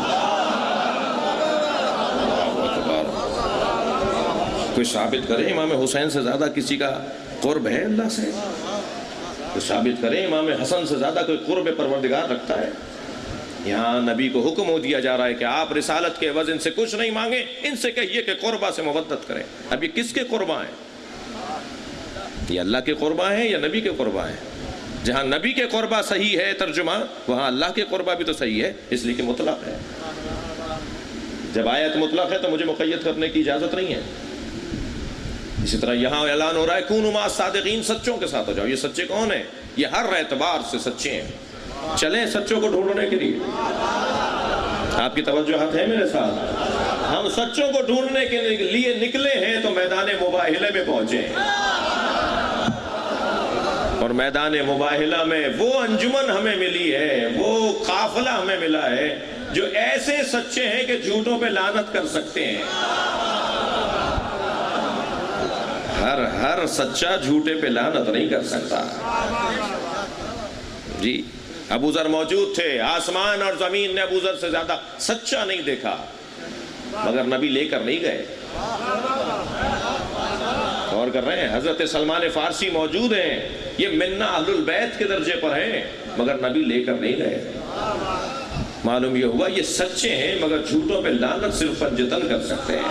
کوئی ثابت کرے امام حسین سے زیادہ کسی کا قرب ہے اللہ سے؟ کوئی ثابت کرے امام حسن سے زیادہ کوئی قرب پروردگار رکھتا ہے؟ یہاں نبی کو حکم ہو دیا جا رہا ہے کہ آپ رسالت کے عوض ان سے کچھ نہیں مانگیں، ان سے کہیے کہ قربہ سے مودت کریں۔ اب یہ کس کے قربہ ہیں؟ یہ اللہ کے قربہ ہیں یا نبی کے قربہ ہیں؟ جہاں نبی کے قربہ صحیح ہے ترجمہ، وہاں اللہ کے قربہ بھی تو صحیح ہے، اس لیے کہ مطلق ہے۔ جب آیت مطلق ہے تو مجھے مقید کرنے کی اجازت نہیں ہے۔ اسی طرح یہاں اعلان ہو رہا ہے کونوا مع الصادقین، سچوں کے ساتھ ہو جاؤ۔ یہ سچے کون ہیں؟ یہ ہر اعتبار سے سچے ہیں۔ چلیں سچوں کو ڈھونڈنے کے لیے، آپ کی توجہات ہے میرے ساتھ؟ ہم سچوں کو ڈھونڈنے کے لیے نکلے ہیں تو میدان مباہلہ میں پہنچے ہیں، اور میدان مباہلہ میں وہ انجمن ہمیں ملی ہے، وہ قافلہ ہمیں ملا ہے جو ایسے سچے ہیں کہ جھوٹوں پہ لعنت کر سکتے ہیں۔ ہر سچا جھوٹے پہ لعنت نہیں کر سکتا۔ جی ابو ذر موجود تھے، آسمان اور زمین نے ابو ذر سے زیادہ سچا نہیں دیکھا، مگر نبی لے کر نہیں گئے۔ غور کر رہے ہیں؟ حضرت سلمان فارسی موجود ہیں، یہ منا اہل البیت کے درجے پر ہیں، مگر نبی لے کر نہیں گئے۔ معلوم یہ ہوا یہ سچے ہیں مگر جھوٹوں پہ لعنت صرف پنجتن کر سکتے ہیں،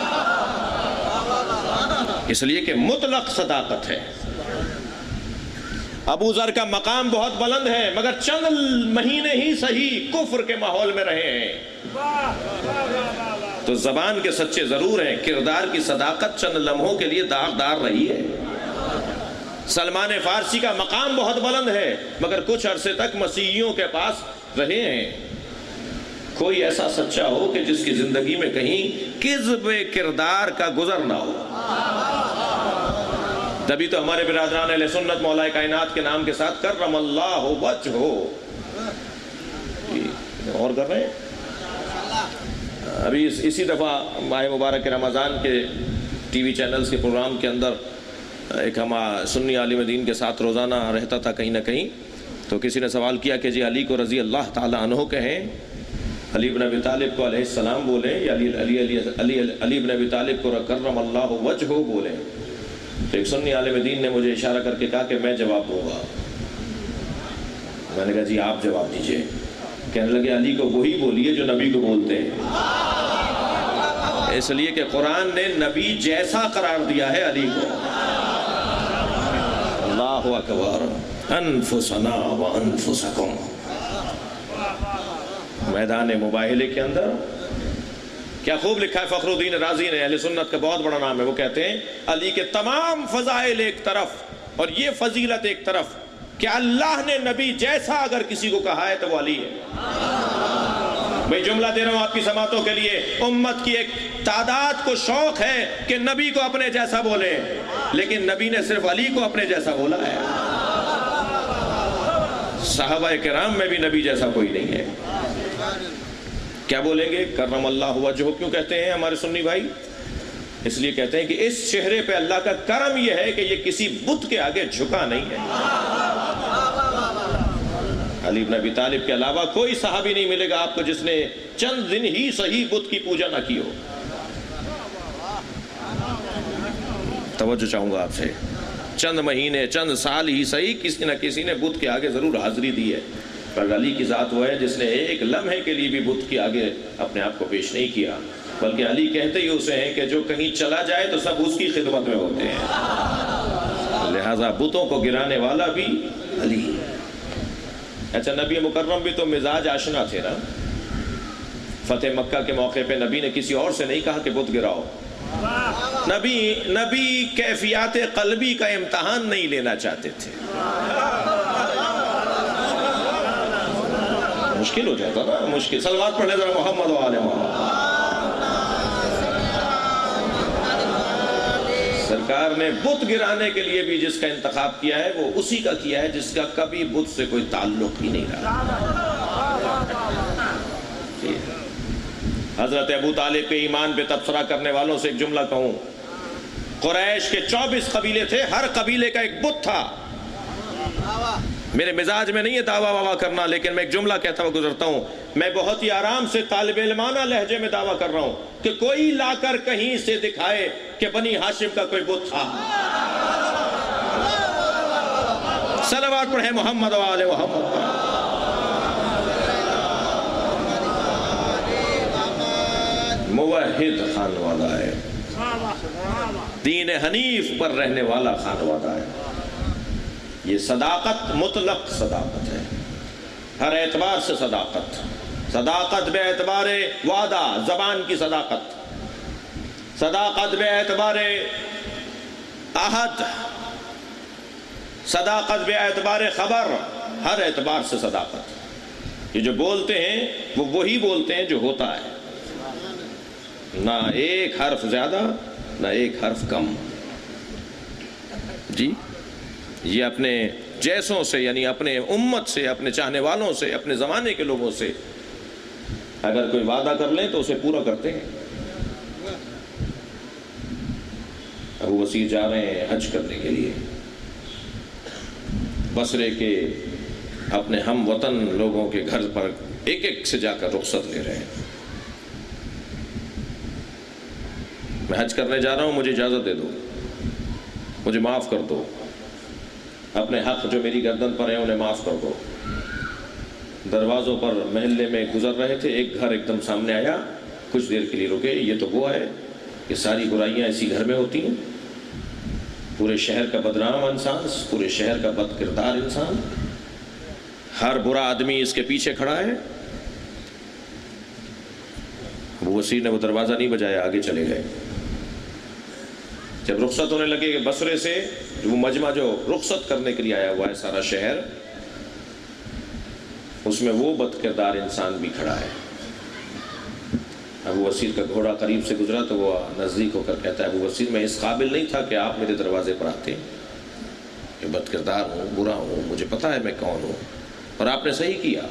اس لیے کہ مطلق صداقت ہے۔ ابو ذر کا مقام بہت بلند ہے مگر چند مہینے ہی صحیح کفر کے ماحول میں رہے ہیں، تو زبان کے سچے ضرور ہیں، کردار کی صداقت چند لمحوں کے لیے داغدار رہی ہے۔ سلمان فارسی کا مقام بہت بلند ہے مگر کچھ عرصے تک مسیحیوں کے پاس رہے ہیں۔ کوئی ایسا سچا ہو کہ جس کی زندگی میں کہیں کذب کردار کا گزر نہ ہو۔ تبھی تو ہمارے برادران اہل سنت مولا کائنات کے نام کے ساتھ کرم اللہ وجہ ہو۔ اور کر رہے ہیں ابھی اسی دفعہ ماہ مبارک رمضان کے ٹی وی چینلز کے پروگرام کے اندر ایک ہم سنی عالم دین کے ساتھ روزانہ رہتا تھا کہیں نہ کہیں، تو کسی نے سوال کیا کہ جی علی کو رضی اللہ تعالی عنہ کہیں، علی بن ابی طالب کو علیہ السلام بولیں، یا علی بن ابی طالب کو کرم اللہ وجہ بولیں؟ تو ایک سنی عالم دین نے مجھے اشارہ کر کے کہا کہ میں جواب دوں گا۔ میں نے کہا جی آپ جواب دیجئے۔ کہنے لگے علی کو وہی بولیے جو نبی کو بولتے ہیں، اس لیے کہ قرآن نے نبی جیسا قرار دیا ہے علی کو۔ اللہ اکبر، انفسنا وانفسکم۔ میدان مباہلے کے اندر کیا خوب لکھا ہے فخر الدین رازی نے، اہل سنت کا بہت بڑا نام ہے، وہ کہتے ہیں علی کے تمام فضائل ایک طرف اور یہ فضیلت ایک طرف کہ اللہ نے نبی جیسا اگر کسی کو کہا ہے تو وہ علی ہے۔ میں جملہ دے رہا ہوں آپ کی سماعتوں کے لیے، امت کی ایک تعداد کو شوق ہے کہ نبی کو اپنے جیسا بولے، لیکن نبی نے صرف علی کو اپنے جیسا بولا ہے۔ صحابہ کرام میں بھی نبی جیسا کوئی نہیں ہے۔ کیا بولیں گے؟ کرم اللہ وجہہ کیوں کہتے ہیں ہمارے سنی بھائی؟ اس لیے کہتے ہیں کہ اس چہرے پہ اللہ کا کرم یہ ہے کہ یہ کسی بت کے آگے جھکا نہیں ہے۔ علی بن ابی طالب کے علاوہ کوئی صحابی نہیں ملے گا آپ کو جس نے چند دن ہی صحیح بت کی پوجا نہ کی ہو۔ توجہ چاہوں گا آپ سے، چند مہینے چند سال ہی صحیح کسی نہ کسی نے بت کے آگے ضرور حاضری دی ہے، پر علی کی ذات وہ ہے جس نے ایک لمحے کے لیے بھی بت کے آگے اپنے آپ کو پیش نہیں کیا، بلکہ علی کہتے ہی اسے ہیں کہ جو کہیں چلا جائے تو سب اس کی خدمت میں ہوتے ہیں۔ لہذا بتوں کو گرانے والا بھی علی۔ اچھا، نبی مکرم بھی تو مزاج آشنا تھے نا۔ فتح مکہ کے موقع پہ نبی نے کسی اور سے نہیں کہا کہ بت گراؤ۔ نبی کیفیات قلبی کا امتحان نہیں لینا چاہتے تھے، مشکل ہو جاتا نا، مشکل۔ صلوات پڑھنے ذرا محمد و آل محمد۔ سرکار نے بت گرانے کے لیے بھی جس کا انتخاب کیا ہے وہ اسی کا کیا ہے جس کا کبھی بت سے کوئی تعلق ہی نہیں رہا۔ حضرت ابو طالب پہ ایمان پہ تبصرہ کرنے والوں سے ایک جملہ کہوں، قریش کے 24 قبیلے تھے، ہر قبیلے کا ایک بت تھا۔ میرے مزاج میں نہیں ہے دعویٰ واوا کرنا، لیکن میں ایک جملہ کہتا ہوا گزرتا ہوں، میں بہت ہی آرام سے طالب علمانہ لہجے میں دعویٰ کر رہا ہوں کہ کوئی لا کر کہیں سے دکھائے کہ بنی ہاشم کا کوئی بت تھا۔ صلوات پڑھیں محمد و آل محمد۔ موحد خانوادہ ہے، دین حنیف پر رہنے والا خانوادہ ہے۔ یہ صداقت مطلق صداقت ہے، ہر اعتبار سے صداقت۔ صداقت بے اعتبار وعدہ، زبان کی صداقت۔ صداقت بے اعتبار عہد، صداقت بے اعتبار خبر، ہر اعتبار سے صداقت۔ یہ جو بولتے ہیں وہ وہی بولتے ہیں جو ہوتا ہے، نہ ایک حرف زیادہ نہ ایک حرف کم۔ جی، یہ اپنے جیسوں سے، یعنی اپنے امت سے، اپنے چاہنے والوں سے، اپنے زمانے کے لوگوں سے اگر کوئی وعدہ کر لیں تو اسے پورا کرتے ہیں۔ ابو وسیع جا رہے ہیں حج کرنے کے لیے، بصرے کے اپنے ہم وطن لوگوں کے گھر پر ایک ایک سے جا کر رخصت لے رہے ہیں۔ میں حج کرنے جا رہا ہوں، مجھے اجازت دے دو، مجھے معاف کر دو، اپنے حق جو میری گردن پر ہیں انہیں معاف کر دو۔ دروازوں پر محلے میں گزر رہے تھے، ایک گھر ایک دم سامنے آیا، کچھ دیر کے لیے رکے۔ یہ تو وہ ہے کہ ساری برائیاں اسی گھر میں ہوتی ہیں، پورے شہر کا بدنام انسان، پورے شہر کا بد کردار انسان، ہر برا آدمی اس کے پیچھے کھڑا ہے۔ ابو وسیع نے وہ دروازہ نہیں بجایا، آگے چلے گئے۔ جب رخصت ہونے لگے کہ بصرے سے وہ مجمع جو رخصت کرنے کے لیے آیا ہوا ہے سارا شہر، اس میں وہ بد کردار انسان بھی کھڑا ہے۔ ابو وسیع کا گھوڑا قریب سے گزرا تو وہ نزدیک ہو کر کہتا ہے، ابو وسیع میں اس قابل نہیں تھا کہ آپ میرے دروازے پر آتے، کہ بد کردار ہوں، برا ہوں، مجھے پتا ہے میں کون ہوں، اور آپ نے صحیح کیا۔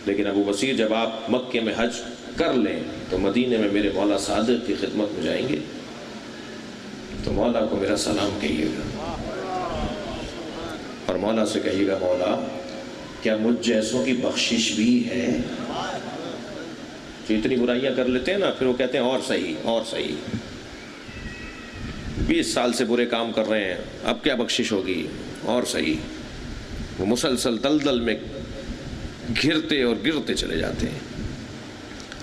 لیکن ابو وسیع جب آپ مکے میں حج کر لیں تو مدینے میں میرے مولا صادق کی خدمت میں جائیں گے، تو مولا کو میرا سلام کہیے گا، اور مولا سے کہیے گا، مولا کیا مجھ جیسوں کی بخشش بھی ہے؟ جو اتنی برائیاں کر لیتے ہیں نا، پھر وہ کہتے ہیں اور صحیح اور صحیح، 20 سال سے برے کام کر رہے ہیں، اب کیا بخشش ہوگی؟ اور صحیح۔ وہ مسلسل دلدل میں گھرتے اور گرتے چلے جاتے ہیں۔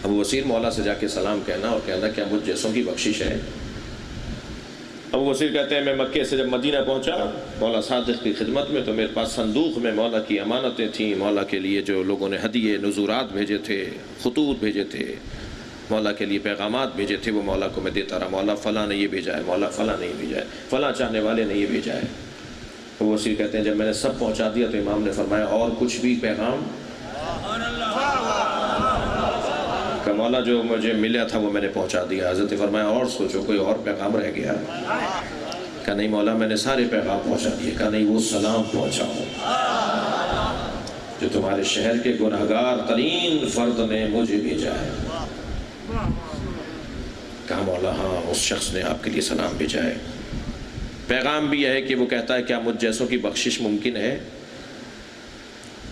ابو وسیع مولا سے جا کے سلام کہنا اور کہنا کیا مجھ جیسوں کی بخشش ہے؟ ابو وسیع کہتے ہیں میں مکے سے جب مدینہ پہنچا مولا صادق کی خدمت میں، تو میرے پاس صندوق میں مولا کی امانتیں تھیں، مولا کے لیے جو لوگوں نے ہدیے نذورات بھیجے تھے، خطوط بھیجے تھے، مولا کے لیے پیغامات بھیجے تھے، وہ مولا کو میں دیتا رہا، مولا فلاں نے یہ بھیجا ہے، مولا فلاں نے یہ بھیجا ہے، فلاں چاہنے والے نے یہ بھیجا ہے۔ ابو وسیع کہتے ہیں جب میں نے سب پہنچا دیا تو امام نے فرمایا اور کچھ بھی پیغام؟ کہ مولا جو مجھے ملا تھا وہ میں نے پہنچا دیا۔ حضرت فرمایا اور سوچو کوئی اور پیغام رہ گیا؟ کہ نہیں مولا میں نے سارے پیغام پہنچا دیے۔ کہ نہیں وہ سلام پہنچاؤ جو تمہارے شہر کے گنہگار ترین فرد نے مجھے بھیجا ہے۔ کہا مولا ہاں اس شخص نے آپ کے لیے سلام بھیجا ہے۔ پیغام بھی یہ ہے کہ وہ کہتا ہے کیا مجھ جیسوں کی بخشش ممکن ہے؟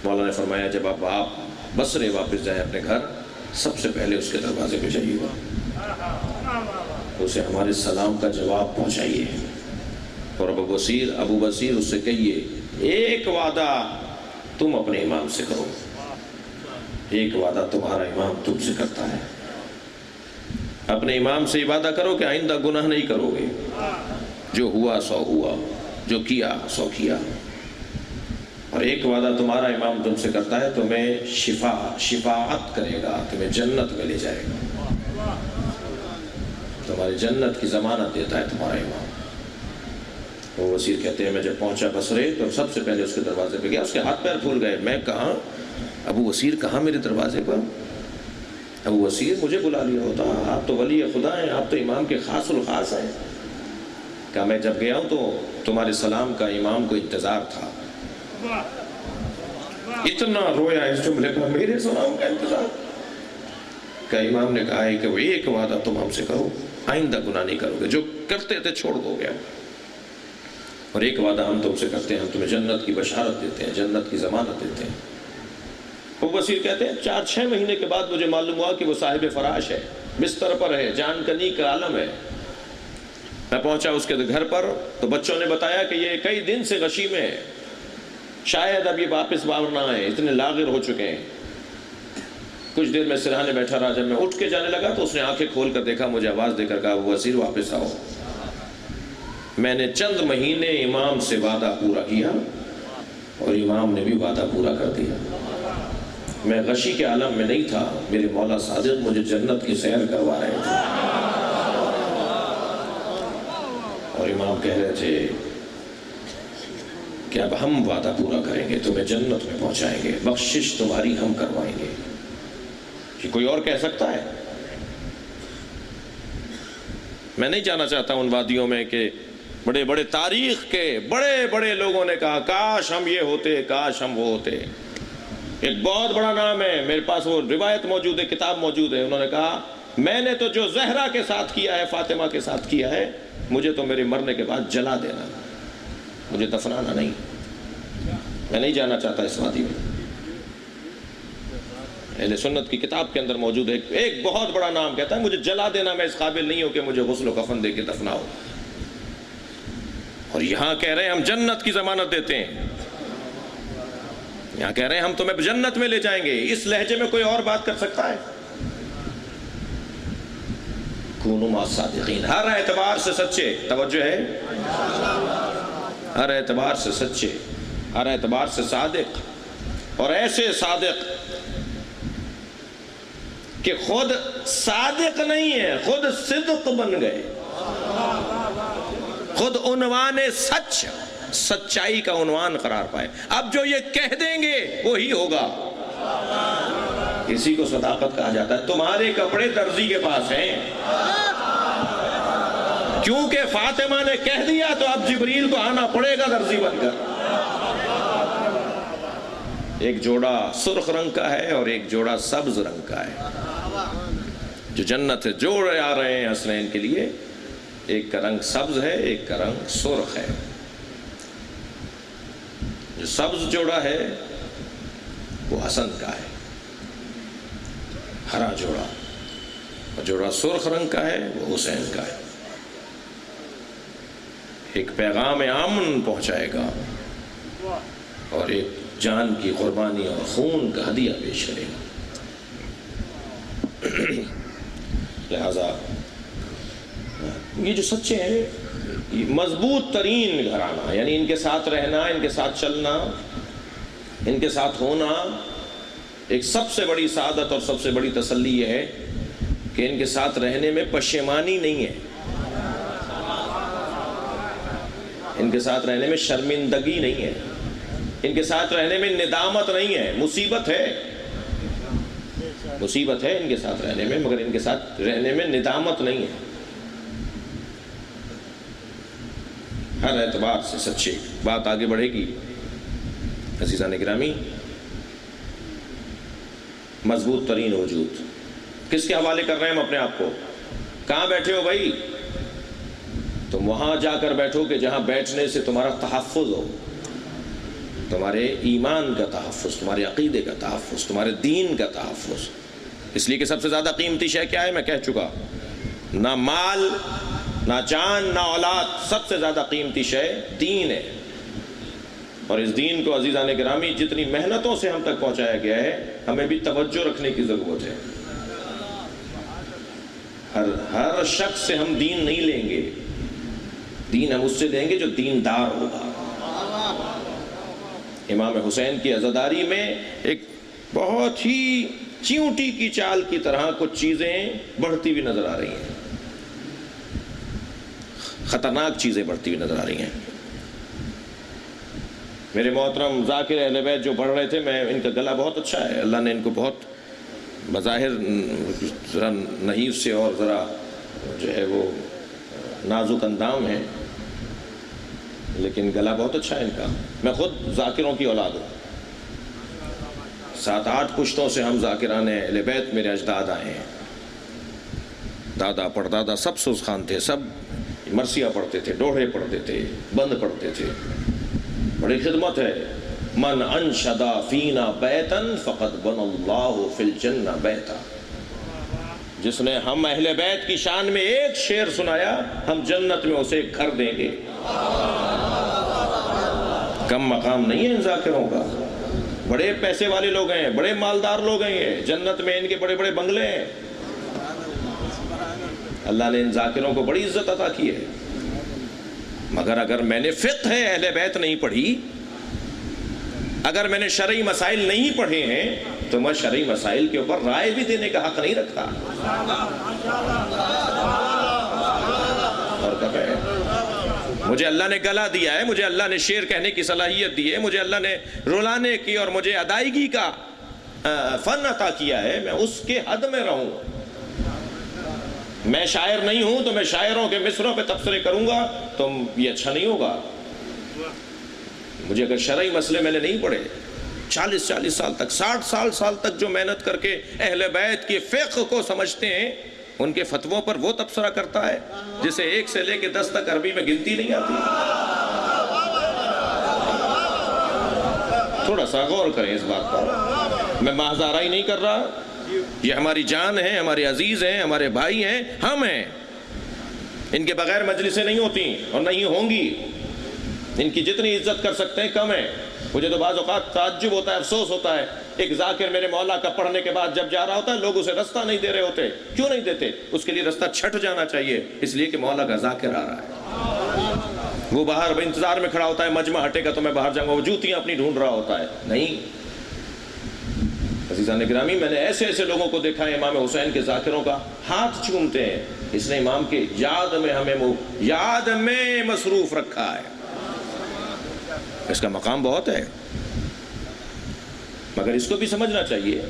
مولا نے فرمایا جب آپ بصرے واپس جائیں اپنے گھر، سب سے پہلے اس کے دروازے پہ جائیے گا، اسے ہمارے سلام کا جواب پہنچائیے، اور ابو بصیر اس سے کہیے ایک وعدہ تم اپنے امام سے کرو، ایک وعدہ تمہارا امام تم سے کرتا ہے، اپنے امام سے یہ وعدہ کرو کہ آئندہ گناہ نہیں کرو گے، جو ہوا سو ہوا، جو کیا سو کیا، اور ایک وعدہ تمہارا امام تم سے کرتا ہے، تمہیں شفاعت کرے گا، تمہیں جنت میں لے جائے گا، تمہاری جنت کی ضمانت دیتا ہے تمہارا امام۔ وہ وزیر کہتے ہیں میں جب پہنچا بصرے تو سب سے پہلے اس کے دروازے پہ گیا، اس کے ہاتھ پیر پھول گئے، میں کہاں ابو وسیر کہاں میرے دروازے پر؟ ابو وسیر مجھے بلا لیا ہوتا، آپ تو ولی خدا ہیں، آپ تو امام کے خاص الخاص ہیں۔ کہا میں جب گیا ہوں تو تمہارے سلام کا امام کو انتظار تھا۔ اتنا رویا اس جملے پر، میرے سلام کا انتظار؟ کہ امام نے کہا ہے کہ وہ ایک وعدہ تم ہم سے کرو، آئندہ گناہ نہیں کرو گے، جو کرتے تھے چھوڑ دو گے، اور ایک وعدہ ہم تم سے کرتے ہیں، ہم تمہیں جنت کی بشارت دیتے ہیں، جنت کی ضمانت دیتے ہیں۔ وہ وزیر کہتے ہیں 4-6 مہینے کے بعد مجھے معلوم ہوا کہ وہ صاحب فراش ہے، بستر پر ہے، جان کنی کا عالم ہے۔ میں پہنچا اس کے گھر پر تو بچوں نے بتایا کہ یہ کئی دن سے غشی میں ہے، شاید اب یہ واپس باہر نہ آئے، اتنے لاغر ہو چکے ہیں۔ کچھ دیر میں سرہانے بیٹھا رہا، جب میں اٹھ کے جانے لگا تو اس نے آنکھیں کھول کر دیکھا، مجھے آواز دے کر کہا وہ وزیر واپس آؤ۔ میں نے چند مہینے امام سے وعدہ پورا کیا اور امام نے بھی وعدہ پورا کر دیا۔ میں غشی کے عالم میں نہیں تھا، میرے مولا صادق مجھے جنت کی سیر کروا رہے تھے، اور امام کہہ رہے تھے کہ اب ہم وعدہ پورا کریں گے، تمہیں جنت میں پہنچائیں گے، بخشش تمہاری ہم کوائیں گے۔ کہ کوئی اور کہہ سکتا ہے؟ میں نہیں جانا چاہتا ان وادیوں میں کہ بڑے بڑے تاریخ کے بڑے بڑے لوگوں نے کہا کاش ہم یہ ہوتے، کاش ہم وہ ہوتے۔ ایک بہت بڑا نام ہے، میرے پاس وہ روایت موجود ہے، کتاب موجود ہے، انہوں نے کہا میں نے تو جو زہرا کے ساتھ کیا ہے، فاطمہ کے ساتھ کیا ہے، مجھے تو میرے مرنے کے بعد جلا دینا، مجھے دفنانا نہیں۔ میں نہیں جانا چاہتا اس وادی میں۔ اہل سنت کی کتاب کے اندر موجود ہے، ایک بہت بڑا نام کہتا ہے مجھے جلا دینا، میں اس قابل نہیں ہوں کہ مجھے غسل و کفن دے کے دفناؤ۔ اور یہاں کہہ رہے ہیں ہم جنت کی ضمانت دیتے ہیں، یہاں کہہ رہے ہیں ہم تمہیں جنت میں لے جائیں گے۔ اس لہجے میں کوئی اور بات کر سکتا ہے؟ کونوا مع الصادقین، ہر اعتبار سے سچے، توجہ ہے، ہر اعتبار سے سچے، ہر اعتبار سے صادق، اور ایسے صادق کہ خود صادق نہیں ہے، خود صدق بن گئے، خود عنوان سچ، سچائی کا عنوان قرار پائے۔ اب جو یہ کہہ دیں گے وہی ہوگا، اسی کو صداقت کہا جاتا ہے۔ تمہارے کپڑے درزی کے پاس ہیں، کیونکہ فاطمہ نے کہہ دیا تو اب جبریل کو آنا پڑے گا درزی بن کر۔ ایک جوڑا سرخ رنگ کا ہے اور ایک جوڑا سبز رنگ کا ہے، جو جنت سے جوڑے آ رہے ہیں حسنین کے لیے، ایک کا رنگ سبز ہے، ایک کا رنگ سرخ ہے۔ جو سبز جوڑا ہے وہ حسن کا ہے، ہرا جوڑا، اور جوڑا سرخ رنگ کا ہے وہ حسین کا ہے۔ ایک پیغام امن پہنچائے گا اور ایک جان کی قربانی اور خون کا ہدیہ پیش کرے گا۔ لہذا یہ جو سچے ہیں یہ مضبوط ترین گھرانہ، یعنی ان کے ساتھ رہنا، ان کے ساتھ چلنا، ان کے ساتھ ہونا، ایک سب سے بڑی سعادت اور سب سے بڑی تسلی یہ ہے کہ ان کے ساتھ رہنے میں پشیمانی نہیں ہے، ان کے ساتھ رہنے میں شرمندگی نہیں ہے، ان کے ساتھ رہنے میں ندامت نہیں ہے۔ مصیبت ہے، مصیبت ہے ان کے ساتھ رہنے میں، مگر ان کے ساتھ رہنے میں ندامت نہیں ہے۔ ہر اعتبار سے سچے۔ بات آگے بڑھے گی عزیزان گرامی۔ مضبوط ترین وجود کس کے حوالے کر رہے ہیں ہم اپنے آپ کو؟ کہاں بیٹھے ہو بھائی؟ تم وہاں جا کر بیٹھو کہ جہاں بیٹھنے سے تمہارا تحفظ ہو، تمہارے ایمان کا تحفظ، تمہارے عقیدے کا تحفظ، تمہارے دین کا تحفظ۔ اس لیے کہ سب سے زیادہ قیمتی شے کیا ہے؟ میں کہہ چکا، نہ مال، نہ جان، نہ اولاد، سب سے زیادہ قیمتی شے دین ہے۔ اور اس دین کو عزیزان گرامی جتنی محنتوں سے ہم تک پہنچایا گیا ہے، ہمیں بھی توجہ رکھنے کی ضرورت ہے۔ ہر شخص سے ہم دین نہیں لیں گے، دین ہم اس سے لیں گے جو دیندار ہوگا۔ امام حسین کی عزاداری میں ایک بہت ہی چیونٹی کی چال کی طرح کچھ چیزیں بڑھتی ہوئی نظر آ رہی ہیں، خطرناک چیزیں بڑھتی ہوئی نظر آ رہی ہیں۔ میرے محترم ذاکر اہل بیت جو پڑھ رہے تھے، میں ان کا گلا بہت اچھا ہے، اللہ نے ان کو بہت بظاہر ذرا نحیف سے اور ذرا جو ہے وہ نازک اندام ہے، لیکن گلا بہت اچھا ہے ان کا۔ میں خود ذاکروں کی اولاد ہوں، 7-8 پشتوں سے ہم ذاکران اہل بیت میرے اجداد آئے ہیں، دادا پردادا سب سوز خان تھے، سب مرثیہ پڑھتے تھے، ڈوڑے پڑھتے تھے، بند پڑھتے تھے، بڑی خدمت ہے۔ من انشد فینا بیتا فقد بن اللہ فی الجنہ بیتا، جس نے ہم اہل بیت کی شان میں ایک شعر سنایا، ہم جنت میں اسے گھر دیں گے۔ کم مقام نہیں ہے ان ذاکروں کا، بڑے پیسے والے لوگ ہیں، بڑے مالدار لوگ ہیں، یہ جنت میں ان کے بڑے بڑے بنگلے ہیں۔ اللہ نے ان ذاکروں کو بڑی عزت عطا کی ہے۔ مگر اگر میں نے فقہ اہل بیت نہیں پڑھی، اگر میں نے شرعی مسائل نہیں پڑھے ہیں، تو میں شرعی مسائل کے اوپر رائے بھی دینے کا حق نہیں رکھتا۔ اور کہتے ہیں مجھے اللہ نے گلا دیا ہے، مجھے اللہ نے شعر کہنے کی صلاحیت دی ہے، مجھے اللہ نے رلانے کی اور مجھے ادائیگی کا فن عطا کیا ہے، میں اس کے حد میں رہوں۔ میں شاعر نہیں ہوں تو میں شاعروں کے مصروں پہ تبصرے کروں گا تو یہ اچھا نہیں ہوگا۔ مجھے اگر شرعی مسئلے میں نے نہیں پڑھے، 40 سال تک، 60 سال تک جو محنت کر کے اہل بیت کی فقہ کو سمجھتے ہیں، ان کے فتووں پر وہ تبصرہ کرتا ہے جسے 1 سے لے کے 10 تک عربی میں گنتی نہیں آتی۔ تھوڑا سا غور کریں اس بات پر۔ میں محض آرائی نہیں کر رہا، یہ ہماری جان ہے، ہمارے عزیز ہیں، ہمارے بھائی ہیں، ہم ہیں۔ ان کے بغیر مجلسیں نہیں ہوتی اور نہیں ہوں گی۔ ان کی جتنی عزت کر سکتے ہیں کم ہے۔ مجھے تو بعض اوقات تعجب ہوتا ہے، افسوس ہوتا ہے، ایک ذاکر میرے مولا کا پڑھنے کے بعد جب جا رہا ہوتا ہے، لوگ اسے رستہ نہیں دے رہے ہوتے۔ کیوں نہیں دیتے؟ اس کے لیے رستہ چھٹ جانا چاہیے، اس لیے کہ مولا کا ذاکر آ رہا ہے۔ وہ باہر انتظار میں کھڑا ہوتا ہے، مجمع ہٹے گا تو میں باہر جاؤں گا، وہ جوتیاں اپنی ڈھونڈ رہا ہوتا ہے۔ نہیں، عزیزان گرامی، میں نے ایسے ایسے لوگوں کو دیکھا ہے امام حسین کے ذاکروں کا ہاتھ چومتے ہیں۔ اس نے امام کے یاد میں ہمیں یاد میں مصروف رکھا ہے۔ اس کا مقام بہت ہے، مگر اس کو بھی سمجھنا چاہیے،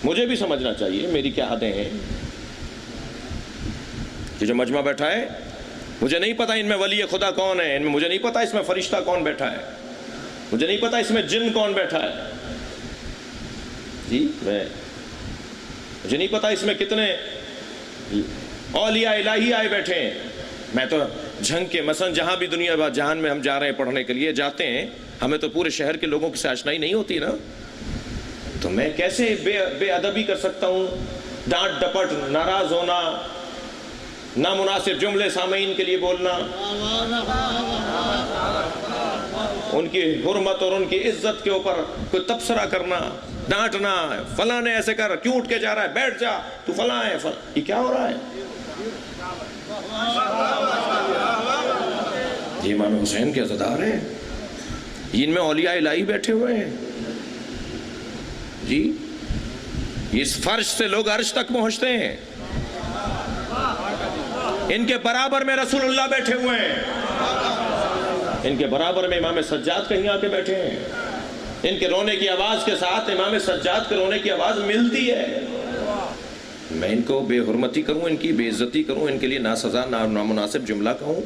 مجھے بھی سمجھنا چاہیے میری کیا حدیں ہیں۔ یہ جو مجمع بیٹھا ہے، مجھے نہیں پتا ان میں ولی خدا کون ہے، مجھے نہیں پتا اس میں فرشتہ کون بیٹھا ہے، مجھے نہیں پتا اس میں جن کون بیٹھا ہے، مجھے نہیں پتا اس میں کتنے اولیاء الہی آئے بیٹھے ہیں۔ میں تو جھنگ کے مثلا جہاں بھی دنیا جہان میں ہم جا رہے ہیں پڑھنے کے لیے جاتے ہیں، ہمیں تو پورے شہر کے لوگوں سے آشنائی نہیں ہوتی نا، تو میں کیسے بے ادبی کر سکتا ہوں، ڈانٹ ڈپٹ، ناراض ہونا، نامناسب جملے سامعین کے لیے بولنا، ان کی حرمت اور ان کی عزت کے اوپر کوئی تبصرہ کرنا، ڈانٹنا، فلاں نے ایسے کر، کیوں اٹھ کے جا رہا ہے، بیٹھ جا، تو فلاں ہے، یہ کیا ہو رہا ہے؟ یہ امام حسین کے عزادار ہیں، ان میں اولیاء الہی بیٹھے ہوئے ہیں جی، اس فرش سے لوگ عرش تک پہنچتے ہیں، ان کے برابر میں رسول اللہ بیٹھے ہوئے ہیں، ان کے برابر میں امام سجاد کہیں آ کے بیٹھے ہیں، ان کے رونے کی آواز کے ساتھ امام سجاد کے رونے کی آواز ملتی ہے۔ میں ان کو بے حرمتی کروں، ان کی بے عزتی کروں، ان کے لیے ناسزا نامناسب جملہ کہوں؟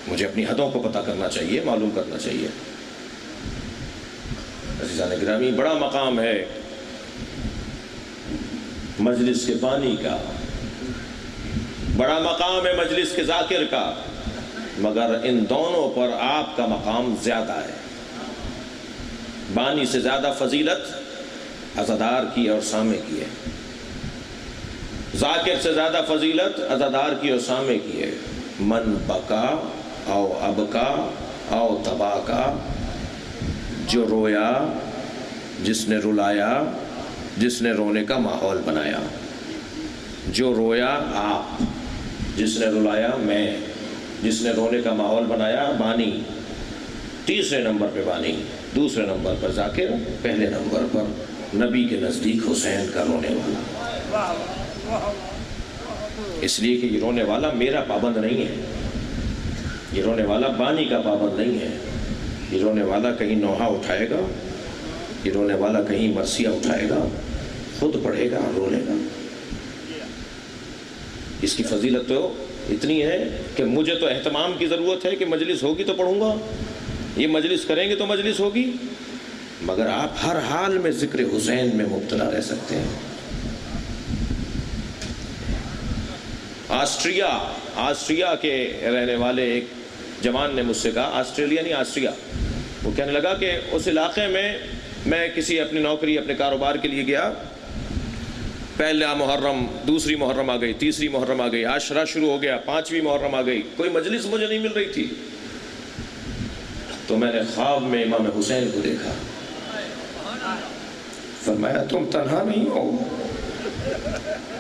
مجھے اپنی حدوں کو پتہ کرنا چاہیے، معلوم کرنا چاہیے۔ عزیزان گرامی، بڑا مقام ہے مجلس کے بانی کا، بڑا مقام ہے مجلس کے ذاکر کا، مگر ان دونوں پر آپ کا مقام زیادہ ہے۔ بانی سے زیادہ فضیلت عزادار کی اور سامع کی ہے، ذاکر سے زیادہ فضیلت عزادار کی اور سامع کی ہے۔ من بکا او ابکا او تباکا، جو رویا، جس نے رلایا، جس نے رونے کا ماحول بنایا۔ جو رویا آپ، جس نے رلایا میں، جس نے رونے کا ماحول بنایا بانی، تیسرے نمبر پہ بانی، دوسرے نمبر پر ذاکر، پہلے نمبر پر نبی کے نزدیک حسین کا رونے والا۔ اس لیے کہ یہ رونے والا میرا پابند نہیں ہے، یہ رونے والا بانی کا پابند نہیں ہے، یہ رونے والا کہیں نوحہ اٹھائے گا، یہ رونے والا کہیں مرثیہ اٹھائے گا، خود پڑھے گا، رولے گا۔ اس کی فضیلت تو اتنی ہے کہ مجھے تو اہتمام کی ضرورت ہے کہ مجلس ہوگی تو پڑھوں گا، یہ مجلس کریں گے تو مجلس ہوگی، مگر آپ ہر حال میں ذکر حسین میں مبتلا رہ سکتے ہیں۔ آسٹریا کے رہنے والے ایک جوان نے مجھ سے کہا، آسٹریلیا نہیں آسٹریا، وہ کہنے لگا کہ اس علاقے میں کسی اپنی نوکری اپنے کاروبار کے لیے گیا، پہلا محرم، دوسری محرم آ گئی، تیسری محرم آ گئی، عاشورہ شروع ہو گیا، پانچویں محرم آ گئی، کوئی مجلس مجھے نہیں مل رہی تھی، تو میں نے خواب میں امام حسین کو دیکھا، فرمایا تم تنہا نہیں ہو،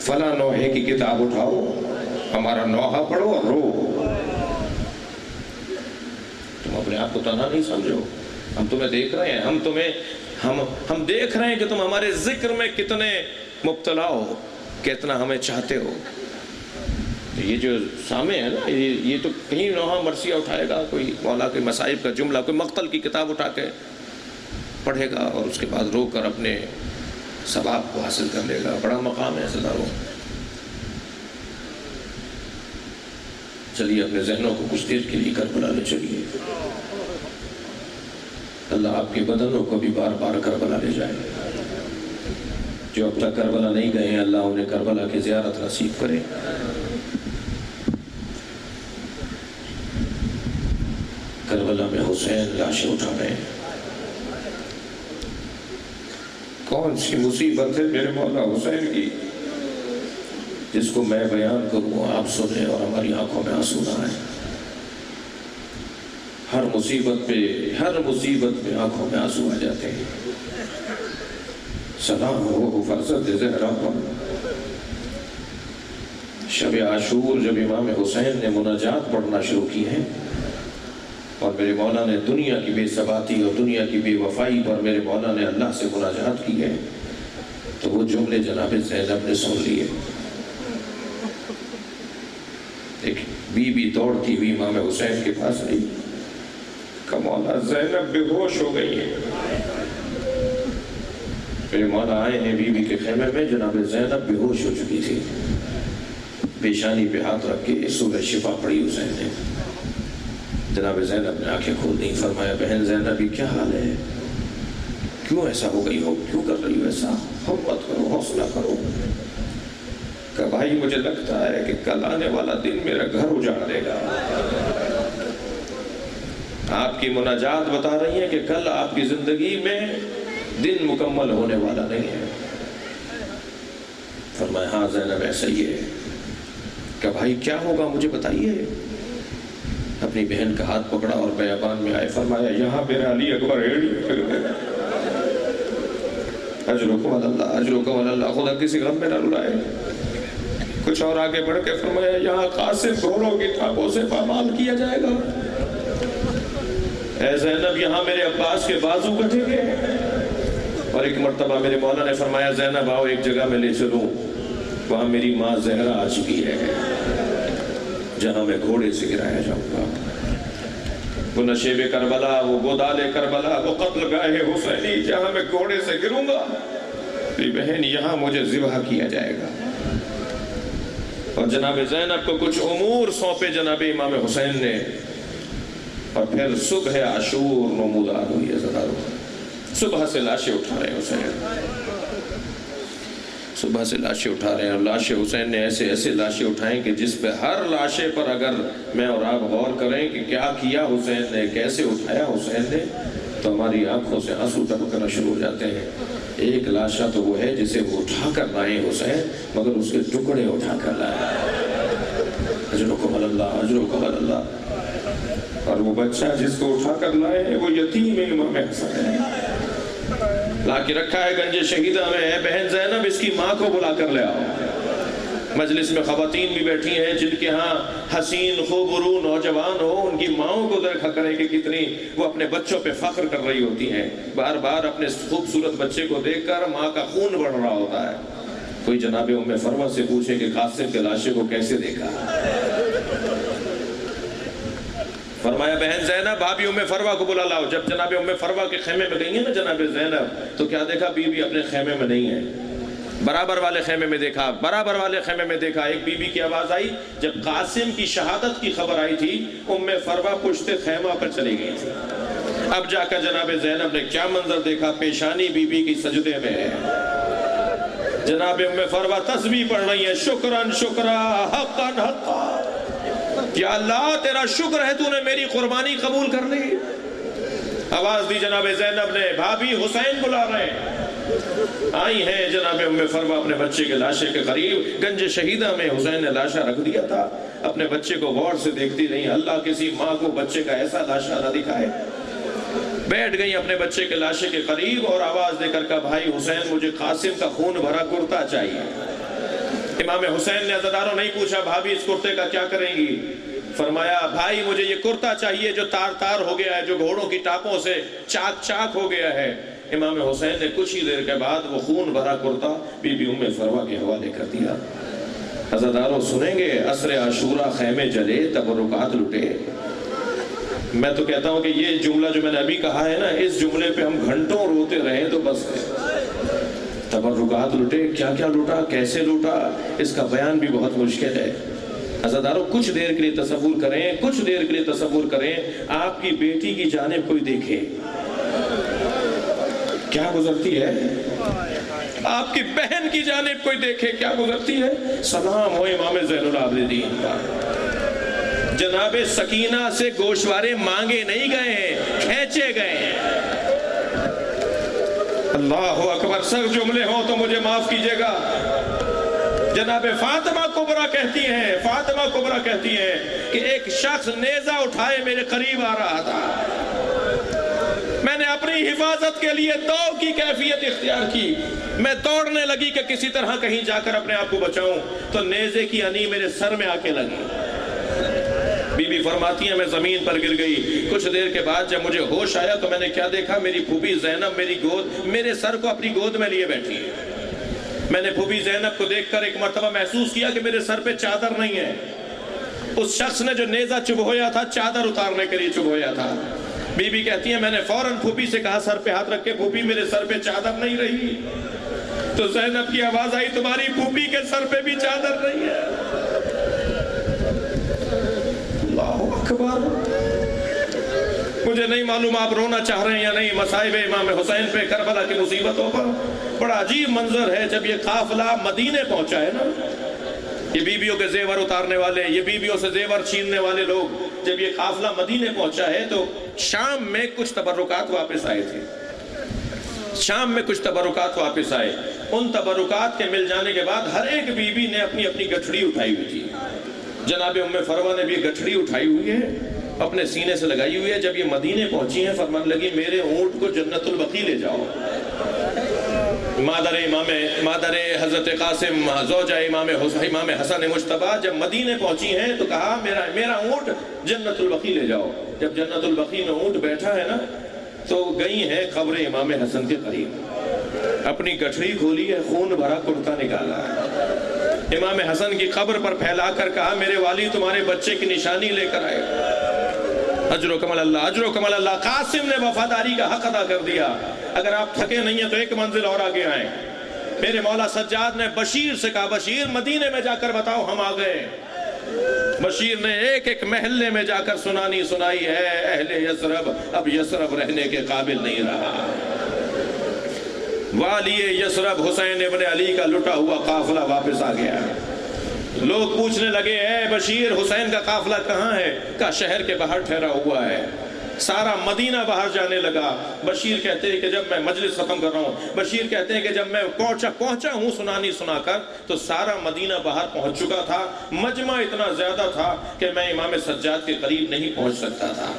فلاں نوحے کی کتاب اٹھاؤ، ہمارا نوحہ پڑھو اور رو، تم اپنے آپ کو تنہا نہیں سمجھو، ہم تمہیں دیکھ رہے ہیں، ہم دیکھ رہے ہیں کہ تم ہمارے ذکر میں کتنے مبتلا ہو، کتنا ہمیں چاہتے ہو۔ یہ جو سامع ہے نا، یہ تو کہیں نوحہ مرثیہ اٹھائے گا، کوئی مولا کے مصائب کا جملہ، کوئی مقتل کی کتاب اٹھا کے پڑھے گا اور اس کے بعد رو کر اپنے ثواب کو حاصل کر لے گا، بڑا مقام ہے صداروں۔ چلیے اپنے ذہنوں کو کچھ دیر کے لیے کربلا لے چلیے، اللہ آپ کے بدنوں کو بھی بار بار کربلا لے جائے، جو اب تک کربلا نہیں گئے ہیں اللہ انہیں کربلا کی زیارت نصیب کرے۔ کربلا میں حسین لاشیں اٹھا رہے ہیں، کون سی مصیبت ہے میرے مولا حسین کی جس کو میں بیان کروں، آپ سنیں اور ہماری آنکھوں میں آنسو نہ آئے۔ ہر مصیبت پہ آنکھوں میں آنسو آ جاتے ہیں۔ سلام ہو فرزند زہرا پر، شب عاشور جب امام حسین نے مناجات پڑھنا شروع کی ہے اور میرے مولا نے دنیا کی بے ثباتی اور دنیا کی بے وفائی پر میرے مولا نے اللہ سے مناجات کی ہے، تو وہ جملے جناب زینب نے سن لیے۔ ایک بی بی دوڑتی ہوئی امام حسین کے پاس آئی کہ مولا زینب بے ہوش ہو گئی ہے۔ میرے مولا آئے ہیں بی بی کے خیمے میں، جناب زینب بے ہوش ہو چکی تھی، پیشانی پہ ہاتھ رکھ کے سورہ شفا پڑھی حسین نے۔ جناب زینب نے آنکھیں کھول دیں، فرمایا بہن زینب یہ کیا حال ہے، کیوں ایسا ہو گئی ہو، کیوں کر رہی ہو ایسا، ہمت کرو، حوصلہ کرو۔ کہ بھائی مجھے لگتا ہے کہ کل آنے والا دن میرا گھر اجاڑ دے گا۔ آپ کی مناجات بتا رہی ہیں کہ کل آپ کی زندگی میں دن مکمل ہونے والا نہیں ہے۔ فرمایا ہاں زینب ایسا ہی ہے۔ کہ بھائی کیا ہوگا مجھے بتائیے۔ اپنی بہن کا ہاتھ پکڑا اور بیابان میں آئے، فرمایا یہاں میرا علی اکبر ایڑی پھر گیا، اجرکم اللہ، اجرکم اللہ، خدا کسی غم میں نہ رلائے۔ کچھ اور آگے بڑھ کے فرمایا یہاں قاسم گھوڑوں کی ٹھاپوں سے پامال کیا جائے گا۔ اے زینب یہاں میرے عباس کے بازو کٹیں گے۔ اور ایک مرتبہ میرے مولا نے فرمایا زینب آؤ ایک جگہ میں لے چلوں، وہاں میری ماں زہرا آ چکی ہے، جہاں میں گھوڑے سے گرایا جاؤں گا۔ وہ نشیب کربلا، وہ گودال کربلا، وہ قتل گاہ حسینی، جہاں میں گھوڑے سے گروں گا، میری بہن یہاں مجھے ذبح کیا جائے گا۔ اور جناب زینب کو کچھ امور سونپے جناب امام حسین نے، اور پھر صبح عاشور نمودار ہوئی ہے زداروں۔ صبح سے لاشیں اٹھا رہے ہیں حسین، صبح سے لاشیں اٹھا رہے ہیں، اور لاشیں حسین نے ایسے ایسے لاشیں اٹھائیں کہ جس پہ ہر لاشے پر اگر میں اور آپ غور کریں کہ کیا کیا حسین نے، کیسے اٹھایا حسین نے، تو ہماری آنکھوں سے آنسو ٹپکنا شروع ہو جاتے ہیں۔ ایک لاشا تو وہ ہے جسے وہ اٹھا کر لائے حسین، مگر اس کے ٹکڑے اٹھا کر لائے، اجرکم اللہ، اجرکم اللہ۔ اور وہ بچہ جس کو اٹھا کر لائے ہیں وہ یتیم امام حسن ہے، لا کے رکھا ہے گنج شہیدہ میں۔ اے بہن زینب اس کی ماں کو بلا کر لے آؤ۔ مجلس میں خواتین بھی بیٹھی ہیں جن کے ہاں حسین خوبرو نوجوان ہو، ان کی ماؤں کو دیکھا کریں کہ کتنی وہ اپنے بچوں پہ فخر کر رہی ہوتی ہیں، بار بار اپنے خوبصورت بچے کو دیکھ کر ماں کا خون بڑھ رہا ہوتا ہے۔ کوئی جناب ام فروہ سے پوچھے کہ قاسم کے لاشے کو کیسے دیکھا؟ فرمایا بہن زینب بھابی ام فروہ کو بلا لاؤ۔ جب جناب ام فروہ کے خیمے میں گئی ہیں نا جناب زینب، تو کیا دیکھا؟ بی بی اپنے خیمے میں نہیں ہے، برابر والے خیمے میں دیکھا، برابر والے خیمے میں دیکھا۔ ایک بی بی کی آواز آئی، جب قاسم کی شہادت کی خبر آئی تھی ام فروہ پشت خیمہ پر چلی گئی تھی۔ اب جا کر جناب زینب نے کیا منظر دیکھا؟ پیشانی بی بی کی سجدے میں ہے، جناب ام فروہ تسبیح پڑھ رہی ہیں، شکرن شکرا حقن حقا، یا اللہ تیرا شکر ہے تو نے میری قربانی قبول کر لی۔ آواز دی جناب زینب نے، بھابی حسین بلا رہے ہیں۔ آئی ہیں جناب ام فروہ اپنے بچے کے لاشے کے قریب، گنج شہیدہ میں حسین نے لاشا رکھ دیا تھا، اپنے بچے کو غور سے دیکھتی رہی، اللہ کسی ماں کو بچے کا ایسا لاشا نہ دکھائے۔ بیٹھ گئی اپنے بچے کے لاشے کے قریب اور آواز دے کر کہا بھائی حسین مجھے قاسم کا خون بھرا کرتا چاہیے۔ امام حسین نے عزاداروں نہیں پوچھا بھابی اس کرتے کا کیا کریں گی؟ فرمایا بھائی مجھے یہ کرتا چاہیے جو تار تار ہو گیا ہے، جو گھوڑوں کی ٹاپوں سے چاک چاک ہو گیا ہے۔ امام حسین نے کچھ ہی دیر کے بعد وہ خون بھرا کرتا بی بی ام فروہ کے حوالے کر دیا۔ عزاداروں سنیں گے عصر عاشورہ خیمے جلے تبرکات لٹے۔ میں تو کہتا ہوں کہ یہ جملہ جو میں نے ابھی کہا ہے نا، اس جملے پہ ہم گھنٹوں روتے رہیں تو بس ہے۔ تبرکات لٹے، کیا کیا لوٹا، کیسے لوٹا، اس کا بیان بھی بہت مشکل ہے۔ عزاداروں کچھ دیر کے لیے تصور کریں، کچھ دیر کے لیے تصور کریں آپ کی بیٹی کی جانب کوئی دیکھے کیا گزرتی ہے، آپ کی بہن کی جانب کوئی دیکھے کیا گزرتی ہے۔ سلام ہو امام زین العابدین پر، جناب سکینہ سے گوشوارے مانگے نہیں گئے ہیں، کھینچے گئے ہیں۔ اللہ اکبر، سخت جملے ہوں تو مجھے معاف کیجئے گا۔ جناب فاطمہ کبریٰ کہتی ہیں، فاطمہ کبریٰ کہتی ہیں کہ ایک شخص نیزہ اٹھائے میرے قریب آ رہا تھا، میں نے اپنی حفاظت کے لیے دوڑ کی کیفیت اختیار کی، میں دوڑنے لگی کہ کسی طرح کہیں جا کر اپنے آپ کو بچاؤں، تو نیزے کی انی میرے سر میں آ کے لگی۔ بی بی فرماتی ہیں میں زمین پر گر گئی، کچھ دیر کے بعد جب مجھے ہوش آیا تو میں نے کیا دیکھا، میری پھوپھی زینب میرے سر کو اپنی گود میں لیے بیٹھی ہے۔ میں نے پھوپھی زینب کو دیکھ کر ایک مرتبہ محسوس کیا کہ میرے سر پہ چادر نہیں ہے۔ اس شخص نے جو نیزہ چبھویا تھا چادر اتارنے کے لیے چبھویا تھا۔ بی بی کہتی ہیں میں نے فوراً پھوپھی سے کہا سر پہ ہاتھ رکھ کے، پھوپھی میرے سر پہ چادر نہیں رہی۔ تو زینب کی آواز آئی تمہاری پھوپھی کے سر پہ بھی چادر نہیں ہے۔ اللہ اکبر، مجھے نہیں معلوم آپ رونا چاہ رہے ہیں یا نہیں مصائب امام حسین پہ، کربلا کی مصیبتوں پر۔ بڑا عجیب منظر ہے جب یہ قافلہ مدینے پہنچا ہے نا، یہ بیویوں کے زیور اتارنے والے، یہ بیویوں سے زیور چھیننے والے لوگ، جب یہ قافلہ مدینے پہنچا ہے تو شام میں کچھ تبرکات واپس آئے تھے، شام میں کچھ تبرکات واپس آئے۔ ان تبرکات کے مل جانے کے بعد ہر ایک بیوی نے اپنی اپنی گٹھڑی اٹھائی ہوئی تھی۔ جناب ام فروہ نے بھی گٹھڑی اٹھائی ہوئی ہے، اپنے سینے سے لگائی ہوئی ہے۔ جب یہ مدینے پہنچی ہیں فرمان لگی میرے اونٹ کو جنت البقیع لے جاؤ۔ مادر حضرت قاسم زوجہ امام حسن مجتبیٰ جب مدینے پہنچی ہیں تو کہا میرا اونٹ جنت البقیع لے جاؤ۔ جب جنت البقیع میں اونٹ بیٹھا ہے نا تو گئی ہیں قبر امام حسن کے قریب، اپنی گٹھڑی کھولی ہے، خون بھرا کرتا نکالا ہے، امام حسن کی قبر پر پھیلا کر کہا میرے والی تمہارے بچے کی نشانی لے کر آئے، اجر و کمل اللہ، اجر و کمل اللہ۔ قاسم نے وفاداری کا حق ادا کر دیا۔ اگر آپ تھکے نہیں ہیں تو ایک منزل اور آگے آئیں۔ میرے مولا سجاد نے بشیر سے کہا بشیر مدینے میں جا کر بتاؤ ہم آ گئے۔ بشیر نے ایک ایک محلے میں جا کر سنانی سنائی ہے اہل یثرب اب یثرب رہنے کے قابل نہیں رہا۔ والی یثرب حسین ابن علی کا لٹا ہوا قافلہ واپس آ گیا۔ لوگ پوچھنے لگے اے بشیر حسین کا قافلہ کہاں ہے؟ کہا شہر کے باہر ٹھہرا ہوا ہے۔ سارا مدینہ باہر جانے لگا۔ بشیر کہتے ہیں کہ جب میں مجلس ختم کر رہا ہوں، بشیر کہتے ہیں کہ جب میں پہنچا ہوں سنانی سنا کر تو سارا مدینہ باہر پہنچ چکا تھا، مجمع اتنا زیادہ تھا کہ میں امام سجاد کے قریب نہیں پہنچ سکتا تھا۔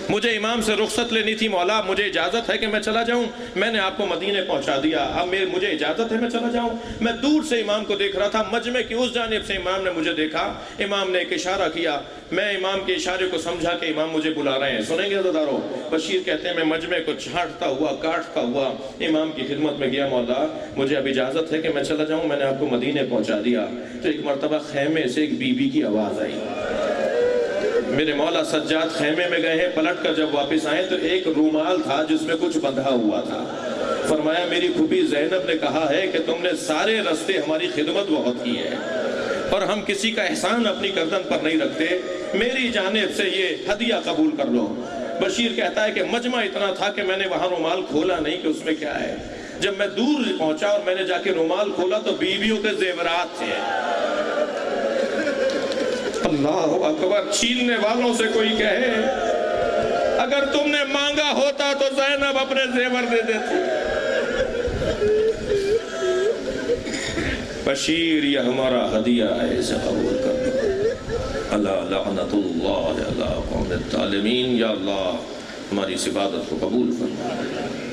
مجھے امام سے رخصت لینی تھی، مولا مجھے اجازت ہے کہ میں چلا جاؤں؟ میں نے آپ کو مدینے پہنچا دیا، اب مجھے اجازت ہے میں چلا جاؤں؟ میں دور سے امام کو دیکھ رہا تھا، مجمع کی اس جانب سے امام نے مجھے دیکھا، امام نے ایک اشارہ کیا، میں امام کے اشارے کو سمجھا کہ امام مجھے بلا رہے ہیں۔ سنیں گے عزیزارو، بشیر کہتے ہیں میں مجمع کو چھانٹتا ہوا کاٹتا ہوا امام کی خدمت میں گیا، مولا مجھے اب اجازت ہے کہ میں چلا جاؤں، میں نے آپ کو مدینے پہنچا دیا۔ تو ایک مرتبہ خیمے سے ایک بی بی کی آواز آئی، میرے مولا سجاد خیمے میں گئے ہیں، پلٹ کر جب واپس آئے تو ایک رومال تھا جس میں کچھ بندھا ہوا تھا۔ فرمایا میری پھوپھی زینب نے کہا ہے کہ تم نے سارے رستے ہماری خدمت بہت کی ہے اور ہم کسی کا احسان اپنی گردن پر نہیں رکھتے، میری جانب سے یہ ہدیہ قبول کر لو۔ بشیر کہتا ہے کہ مجمع اتنا تھا کہ میں نے وہاں رومال کھولا نہیں کہ اس میں کیا ہے۔ جب میں دور پہنچا اور میں نے جا کے رومال کھولا تو بیویوں کے زیورات تھے۔ اللہ اکبر، چھیننے والوں سے کوئی کہے اگر تم نے مانگا ہوتا تو زینب اپنے زیور دے دیتی۔ بشیر یہ ہمارا ہدیہ ہے، اسے قبول کر لو۔ اللہ لعنت اللہ علی قوم الظالمین۔ یا اللہ ہماری اس عبادت کو قبول فرما۔